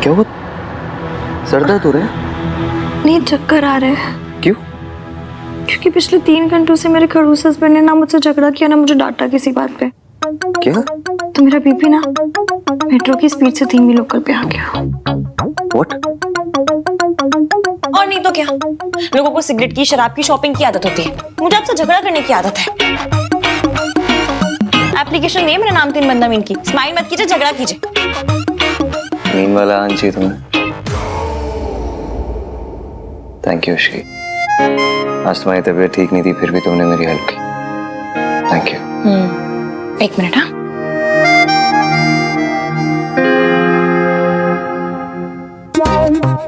क्या हुआ? सर दर्द हो रहा है? नहीं, चक्कर आ रहे हैं। क्यों? क्योंकि पिछले 3 घंटों से मेरे खड़ूस हस्बैंड ने ना मुझसे झगड़ा किया ना मुझे डांटा किसी बात पे। क्या? तो मेरा बीपी ना मेट्रो की स्पीड से धीमी लोकल पे आ गया। What? और नहीं तो क्या, लोगों को सिगरेट की, शराब की, शॉपिंग की आदत होती है, मुझे आपसे झगड़ा करने की आदत है। एप्लीकेशन नहीं है मेरा नाम 3 बंदा मीन की। स्माइल मत कीजिए, झगड़ा कीजिए। मीन वाला आना चाहिए तुम्हें। Thank you Shri. आज तुम्हारी तबीयत ठीक नहीं थी, फिर भी तुमने मेरी हेल्प की। Thank you. 1 मिनट। हाँ,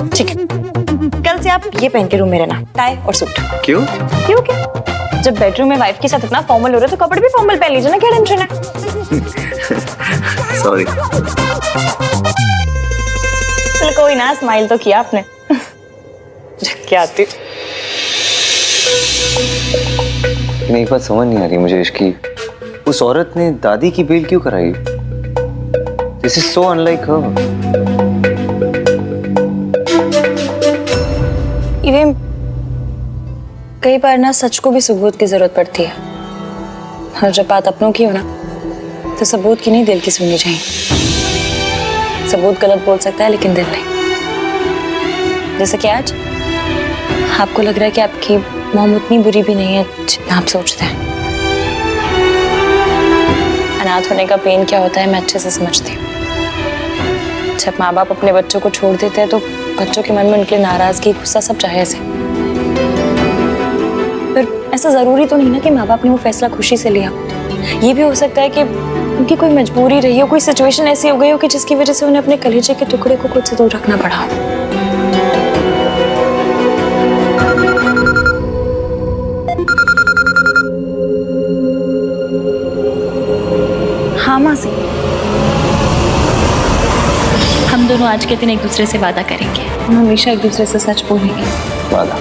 ठीक है, कल से आप ये पहन के रूम में रहना, टाई और सूट। क्यों? क्यों क्या? जब बेडरूम में वाइफ के साथ इतना फॉर्मल हो रहा है तो कपड़े भी फॉर्मल पहन लीजिए ना, क्या टेंशन है? सॉरी। चल कोई ना, स्माइल तो किया आपने। क्या आती नहीं, बात समझ नहीं आ रही मुझे इसकी। उस औरत ने दादी की बेल क्यों कराई? दिस इज सो अनलाइक हर। इवें कई बार ना सच को भी सबूत की जरूरत पड़ती है, और जब बात अपनों की हो ना तो सबूत की नहीं दिल की सुननी चाहिए। सबूत गलत बोल सकता है लेकिन दिल नहीं। जैसे कि आज आपको लग रहा है कि आपकी मॉम उतनी बुरी भी नहीं है जितना आप सोचते हैं। अनाथ होने का पेन क्या होता है मैं अच्छे से समझती हूँ। जब माँ बाप अपने बच्चों को छोड़ देते हैं तो बच्चों के मन में उनके नाराजगी, गुस्सा सब जायज है। पर ऐसा जरूरी तो नहीं ना कि माँ बाप ने वो फैसला खुशी से लिया। ये भी हो सकता है कि उनकी कोई मजबूरी रही हो, कोई सिचुएशन ऐसी हो गई हो कि जिसकी वजह से उन्हें अपने कलेजे के टुकड़े को खुद से दूर रखना पड़ा हो। हाँ मासी, हम दोनों आज के दिन एक दूसरे से वादा करेंगे, हम हमेशा एक दूसरे से सच बोलेंगे। वादा?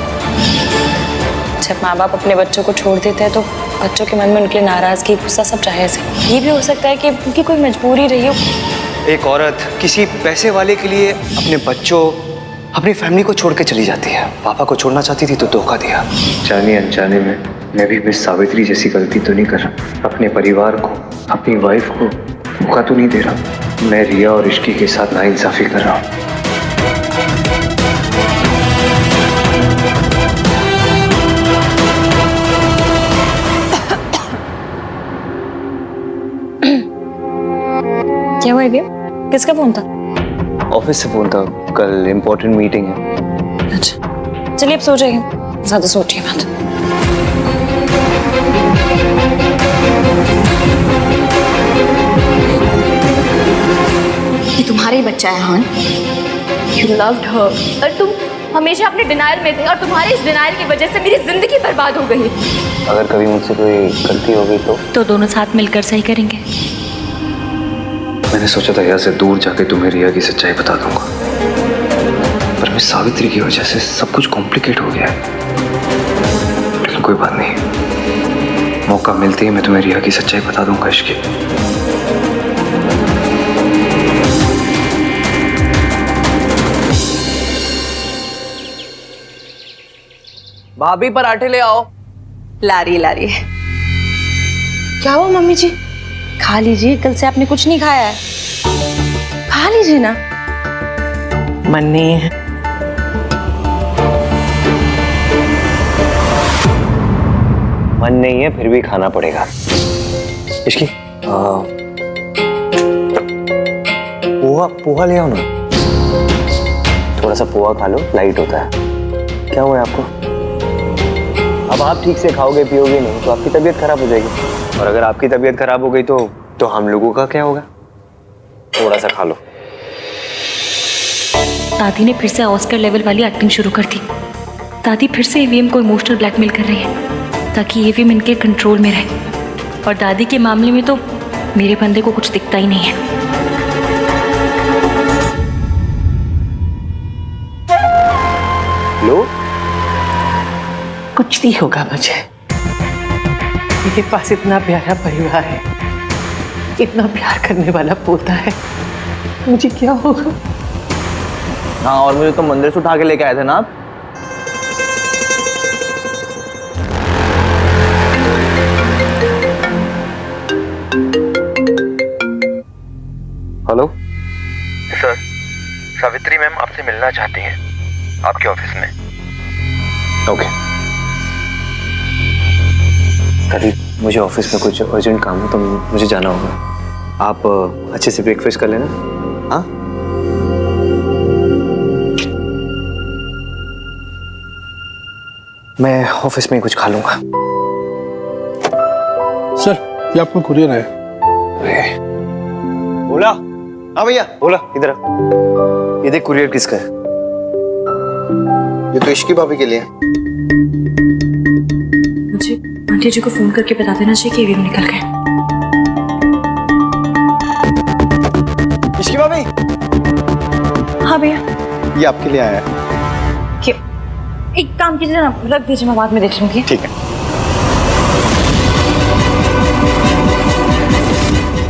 जब माँ बाप अपने बच्चों को छोड़ देते हैं तो बच्चों के मन में उनके नाराजगी, गुस्सा सब जायज है। ये भी हो सकता है कि उनकी कोई मजबूरी रही हो। एक औरत किसी पैसे वाले के लिए अपने बच्चों, अपनी फैमिली को छोड़ के चली जाती है। पापा को छोड़ना चाहती थी तो धोखा दिया। जाने अनजाने में मैं भी मिस सावित्री जैसी गलती तो नहीं कर रहा। अपने परिवार को, अपनी वाइफ को धोखा तो नहीं दे रहा। मैं रिया और इश्की के साथ नाइंसाफी कर रहा हूँ। क्या हुआ ये? किसका फोन था? ऑफिस से फोन था, कल इम्पोर्टेंट मीटिंग है। अच्छा चलिए अब सो जाइए, ज्यादा सोचिए मत। ये तुम्हारा ही बच्चा है हान। You loved her, और तुम हमेशा अपने डिनायल में थे, और तुम्हारे इस डिनायल की वजह से मेरी जिंदगी बर्बाद हो गई। अगर कभी मुझसे कोई गलती हो गई तो दोनों साथ मिलकर सही करेंगे। मैंने सोचा था यहाँ से दूर जाके तुम्हें रिया की सच्चाई बता दूंगा, पर मिस सावित्री की वजह से सब कुछ कॉम्प्लिकेट हो गया है। लेकिन कोई बात नहीं, मौका मिलते ही मैं तुम्हें रिया की सच्चाई बता दूंगा। इश्की, भाभी पराठे ले आओ। लारी लारी। क्या हुआ मम्मी जी? खा लीजिए, कल से आपने कुछ नहीं खाया है, खा लीजिए ना। मन नहीं है। मन नहीं है फिर भी खाना पड़ेगा। इश्की, पोहा पोहा ले आओ ना। थोड़ा सा पोहा खा लो, लाइट होता है। क्या हुआ है आपको? अब आप ठीक से खाओगे पियोगे नहीं तो आपकी तबीयत खराब हो जाएगी, और अगर आपकी तबीयत खराब हो गई तो हम लोगों का क्या होगा? थोड़ा सा खा लो। दादी ने फिर से ऑस्कर लेवल वाली एक्टिंग शुरू कर दी। दादी फिर से ईवीएम को इमोशनल ब्लैकमेल कर रही है ताकि ईवीएम इनके कंट्रोल में रहे, और दादी के मामले में तो मेरे बंदे को कुछ दिखता ही नहीं है। लो, कुछ नहीं होगा मुझे। मेरे पास इतना प्यारा परिवार है, इतना प्यार करने वाला पोता है, मुझे क्या होगा? हाँ, और मुझे तो मंदिर से उठा के लेके आए थे ना आप। हेलो सर, सावित्री मैम आपसे मिलना चाहती हैं आपके ऑफिस में। ओके। अभी मुझे ऑफिस में कुछ अर्जेंट काम है तो मुझे जाना होगा। आप अच्छे से ब्रेकफास्ट कर लेना। हाँ, मैं ऑफिस में ही कुछ खा लूंगा। सर, ये आपको कुरियर है। बोला? हाँ भैया, बोला। इधर आ। ये देख, कुरियर किसका है? ये तो इश्की भाभी के लिए है। मुझे आंटी जी को फोन करके बता देना चाहिए कि ईवीएम निकल गए। इश्की भाभी, हाँ भैया। ये आपके लिए आया है। क्यों? एक काम कीजिए ना, रख दीजिए, मैं बाद में देख लूंगी। ठीक है।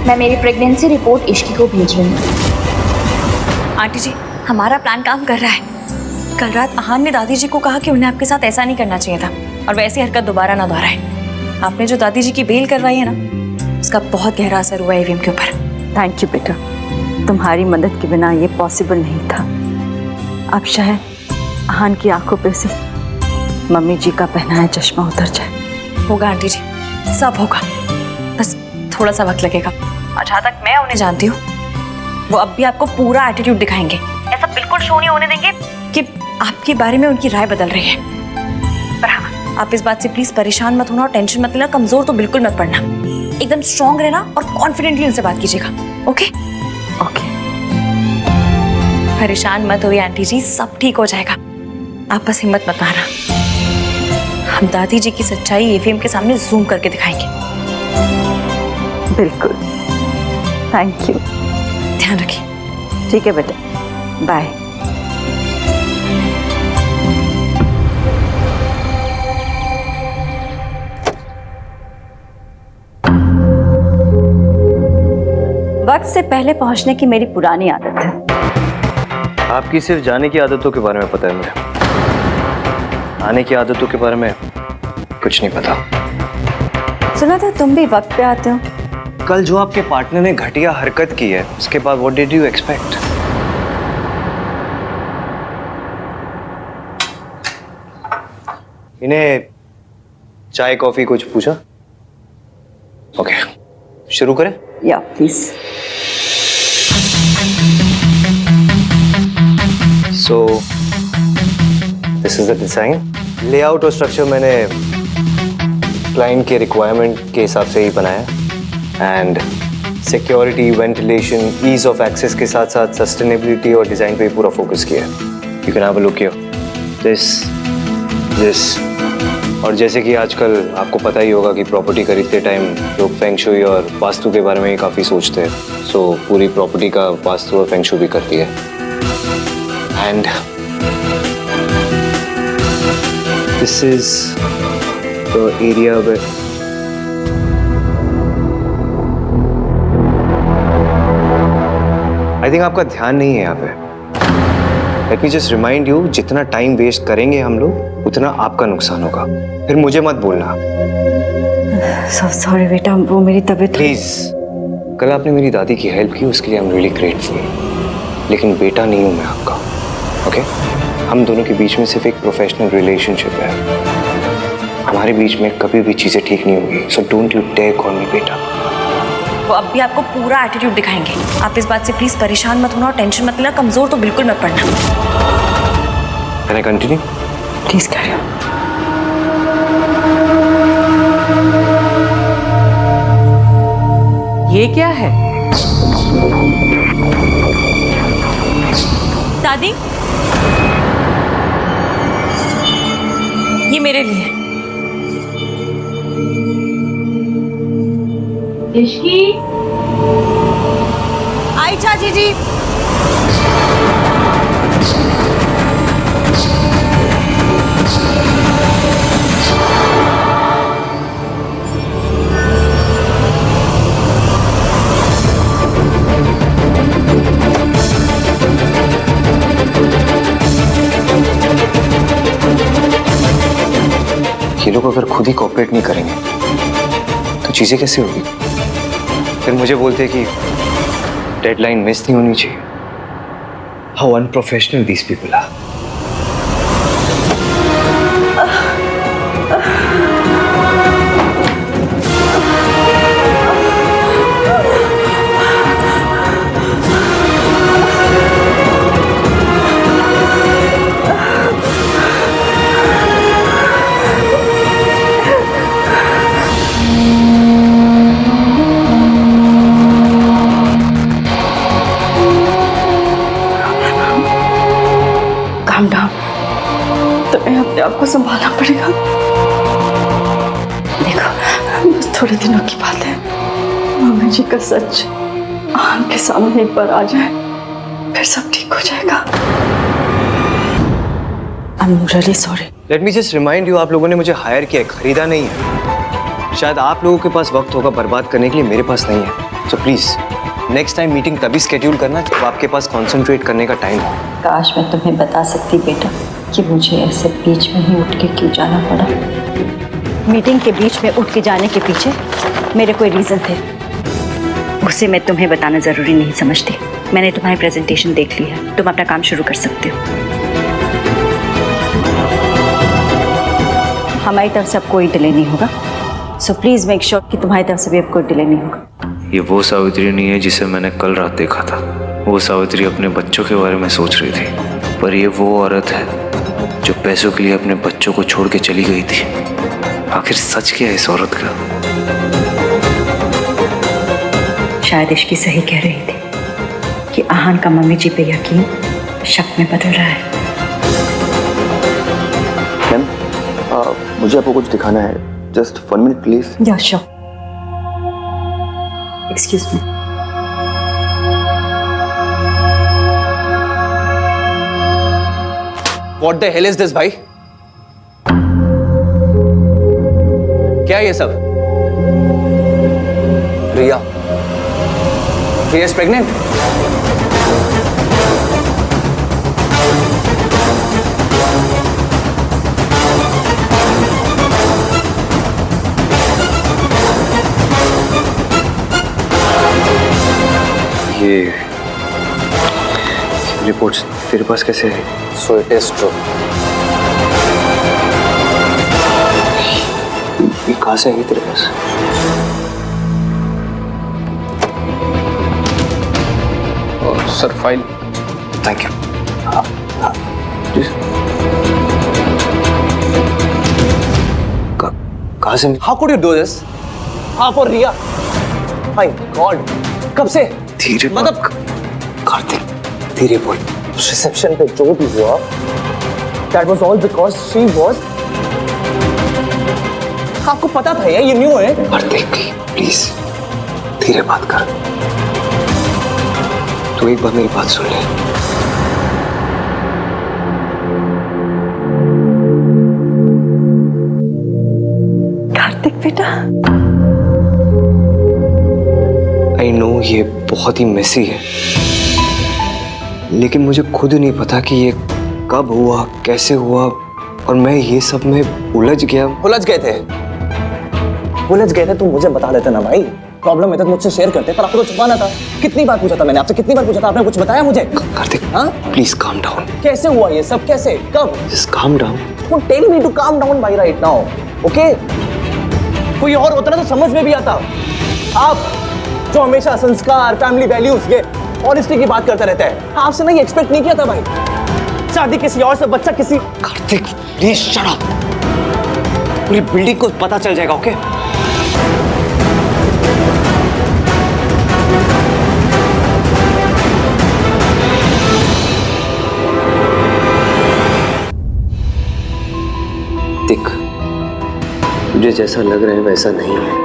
मैं मेरी प्रेगनेंसी रिपोर्ट इश्की को भेज रही हूँ। आंटी जी, हमारा प्लान काम कर रहा है। कल रात अहान ने दादी जी को कहा कि उन्हें आपके साथ ऐसा नहीं करना चाहिए था और वैसी हरकत दोबारा ना दोहराए। आपने जो दादी जी की बेल करवाई है ना, उसका बहुत गहरा असर हुआ ईवीएम के ऊपर। थैंक यू बेटा, तुम्हारी मदद के बिना ये पॉसिबल नहीं था। अब शायद अहान की आंखों पे से मम्मी जी का पहनाया चश्मा उतर जाए। होगा आंटी जी, सब होगा, बस थोड़ा सा वक्त लगेगा। और जहाँ तक मैं उन्हें जानती हूँ, वो अब भी आपको पूरा एटीट्यूड दिखाएंगे। ऐसा बिल्कुल शो नहीं होने देंगे कि आपके बारे में उनकी राय बदल रही है। पर हाँ, आप इस बात से प्लीज परेशान मत होना और टेंशन मत लेना, कमजोर तो बिल्कुल मत पड़ना। एकदम स्ट्रांग रहना और कॉन्फिडेंटली उनसे बात कीजिएगा। Okay okay. परेशान मत होइए आंटी जी, सब ठीक हो जाएगा। आप बस हिम्मत मत हारना। हम दादी जी की सच्चाई ईवीएम के सामने जूम करके दिखाएंगे। बिल्कुल, थैंक यू। ध्यान रखिए। ठीक है बेटा, बाय। वक्त से पहले पहुंचने की मेरी पुरानी आदत है। आपकी सिर्फ जाने की आदतों के बारे में पता है मुझे, आने की आदतों के बारे में कुछ नहीं पता। सुना था तुम भी वक्त पे आते हो। कल जो आपके पार्टनर ने घटिया हरकत की है, उसके बाद व्हाट डिड यू एक्सपेक्ट? इन्हें चाय कॉफी कुछ पूछा? ओके, शुरू करें? या please. So this is the design. Layout और स्ट्रक्चर मैंने क्लाइंट के रिक्वायरमेंट के हिसाब से ही बनाया and security, ventilation, ease of access के साथ साथ सस्टेनेबिलिटी और डिजाइन पे पूरा फोकस किया है। You can have a look here. This और जैसे कि आजकल आपको पता ही होगा कि प्रॉपर्टी खरीदते टाइम लोग फेंग शुई और वास्तु के बारे में ही काफ़ी सोचते हैं। सो पूरी प्रॉपर्टी का वास्तु और फेंग शुई भी करती है। And this is the area where I think आपका ध्यान नहीं है यहाँ पे। Let me just remind you, जितना टाइम वेस्ट करेंगे हम लोग उतना आपका नुकसान होगा। फिर मुझे मत बोलना। सॉरी बेटा, वो मेरी तबीयत। प्लीज, कल आपने मेरी दादी की हेल्प की, उसके लिए आई एम रियली ग्रेटफुल। लेकिन बेटा नहीं हूं मैं आपका, ओके? हम दोनों के बीच में सिर्फ एक प्रोफेशनल रिलेशनशिप है। हमारे बीच में कभी भी चीजें ठीक नहीं होगी। So don't you dare call me बेटा। वो अब भी आपको पूरा एटीट्यूड दिखाएंगे। आप इस बात से प्लीज परेशान मत होना और टेंशन मत लेना, कमजोर तो बिल्कुल मत पड़ना। Can I continue? प्लीज करो। ये क्या है? दादी, ये मेरे लिए। इश्की, आई चाची जी। ये लोग अगर खुद ही कोऑपरेट नहीं करेंगे तो चीजें कैसे होगी? फिर मुझे बोलते कि डेडलाइन मिस नहीं होनी चाहिए। How unprofessional these people are. calm down। तुम्हें अपने आप को संभालना पड़ेगा। देखो, थोड़े दिनों की बात है, मम्मी जी का सच आंख के सामने एक बार आ जाए फिर सब ठीक हो जाएगा। I'm really sorry. Late me just remind you, आप लोगों ने मुझे हायर किया है, खरीदा नहीं है। शायद आप लोगों के पास वक्त होगा बर्बाद करने के लिए, मेरे पास नहीं है। So please next time meeting तभी स्केड्यूल करना जब आपके पास कॉन्सेंट्रेट करने का टाइम हो। काश मैं तुम्हें बता सकती बेटा कि मुझे ऐसे बीच में ही उठ के क्यों जाना पड़ा। मीटिंग के बीच में उठ के जाने के पीछे मेरे कोई रीज़न थे, उसे मैं तुम्हें बताना ज़रूरी नहीं समझती। मैंने तुम्हारी प्रेजेंटेशन देख ली है, तुम अपना काम शुरू कर सकते हो। हमारी तरफ से अब कोई डिले नहीं होगा, सो प्लीज़ मेक श्योर कि तुम्हारी तरफ से भी अब कोई डिले नहीं होगा। ये वो सावित्री नहीं है जिसे मैंने कल रात देखा था। वो सावित्री अपने बच्चों के बारे में सोच रही थी, पर ये वो औरत है जो पैसों के लिए अपने बच्चों को छोड़ के चली गई थी। आखिर सच क्या है इस औरत का? शायद इश्की सही कह रही थी कि आहान का मम्मी जी पे यकीन शक में बदल रहा है। मैम, मुझे आपको कुछ दिखाना है, जस्ट 1 मिनट प्लीज। या sure, excuse me. What the hell is this, भाई? क्या है ये सब? रिया is pregnant? ये रिपोर्ट्स तेरे पास कैसे है? So it is true. ये कहाँ से आई तेरे पास? Sir file. Thank you. कहाँ से? How could you do this? आप और रिया? My God, कब से? धीरे मतलब कार्तिक, धीरे बोल। रिसेप्शन पे जो भी हुआ, that was all because she was। आपको पता था ये न्यू है? कार्तिक प्लीज धीरे बात कर। तू एक बार मेरी बात सुन ले। कार्तिक बेटा, आई नो ये बहुत ही मेसी है, लेकिन मुझे खुद नहीं पता कि ये कब हुआ, कैसे हुआ, और मैं ये सब में उलझ गया। उलझ गए थे तो मुझे बता देते ना भाई। प्रॉब्लम है तो मुझसे शेयर करते, पर आपको तो छुपाना था। कितनी बार पूछा था मैंने आपसे, कितनी बार पूछा था, आपने कुछ बताया मुझे? कार्तिक, हाँ प्लीज काम डाउन। कैसे हुआ ये सब, कैसे, कब? Just calm down. Don't tell me to calm down भाई right now, okay? कोई और होता ना तो समझ में भी आता। आप जो हमेशा संस्कार, फैमिली वैल्यूज, ये ऑनेस्टी की बात करते रहते हैं, आपसे नहीं एक्सपेक्ट नहीं किया था भाई। शादी किसी और से, बच्चा किसी। Kartik please shut up. पूरी बिल्डिंग को पता चल जाएगा, ओके? देख, मुझे जैसा लग रहा है वैसा नहीं है।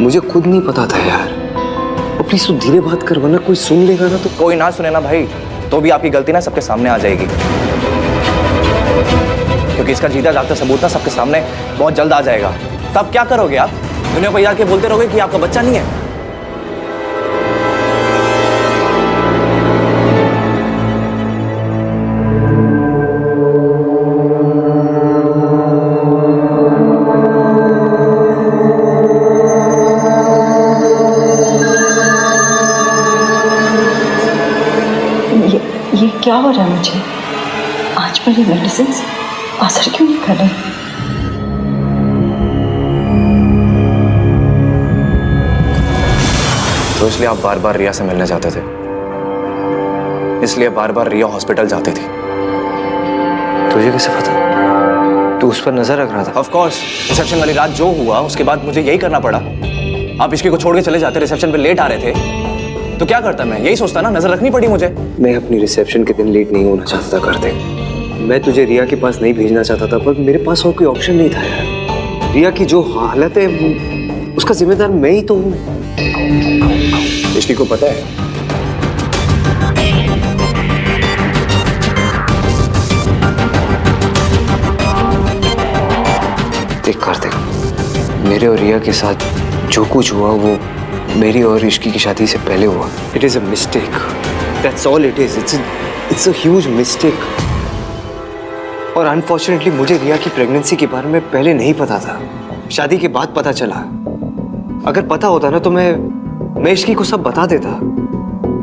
मुझे खुद नहीं पता था यार। प्लीज तू धीरे बात कर, वरना कोई सुन लेगा ना तो। कोई ना सुने ना भाई, तो भी आपकी गलती ना सबके सामने आ जाएगी, क्योंकि इसका जीता जागता सबूत ना सबके सामने बहुत जल्द आ जाएगा। तब क्या करोगे आप? दुनिया को याद के बोलते रहोगे कि आपका बच्चा नहीं है। ये क्या हो रहा है मुझे? आज पर ये मेडिसिन असर क्यों नहीं कर रहे? तो इसलिए आप बार बार रिया से मिलने जाते थे, इसलिए बार बार रिया हॉस्पिटल जाती थी। तुझे कैसे पता? तू उस पर नजर रख रहा था? ऑफ कोर्स, रिसेप्शन वाली रात जो हुआ उसके बाद मुझे यही करना पड़ा। आप इश्की को छोड़ के चले जाते, रिसेप्शन पे लेट आ रहे थे, तो क्या करता मैं? यही सोचता ना, नजर रखनी पड़ी मुझे। मैं अपनी रिसेप्शन के दिन लेट नहीं होना चाहता था कार्तिक। मैं तुझे रिया के पास नहीं भेजना चाहता था, पर मेरे पास और कोई ऑप्शन नहीं था यार। रिया की जो हालत है उसका जिम्मेदार मैं ही तो हूँ। इश्की को पता है देख कार्तिक, मेरे और रिया के साथ जो कुछ हुआ वो मेरी और इश्की की शादी से पहले हुआ। It is a mistake, that's all it is. It's a huge mistake. और अनफॉर्चुनेटली मुझे रिया की प्रेगनेंसी के बारे में पहले नहीं पता था, शादी के बाद पता चला। अगर पता होता ना तो मैं इश्की को सब बता देता,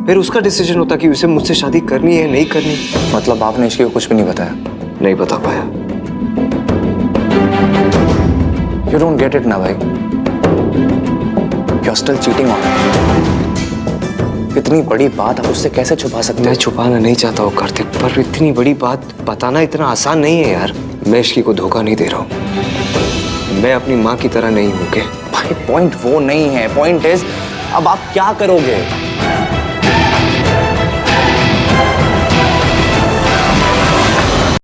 फिर उसका डिसीजन होता कि उसे मुझसे शादी करनी है नहीं करनी। मतलब आपने इश्की को कुछ भी नहीं बताया? नहीं बता पाया। You don't get it ना भाई। You're still cheating on her। इतनी बड़ी बात आप उससे कैसे छुपा सकते मैं हैं? छुपाना नहीं चाहता हूँ कार्तिक, पर इतनी बड़ी बात बताना इतना आसान नहीं है यार। मैं इश्की को धोखा नहीं दे रहा हूँ, मैं अपनी माँ की तरह नहीं हूँ। के भाई पॉइंट वो नहीं है, पॉइंट इज अब आप क्या करोगे?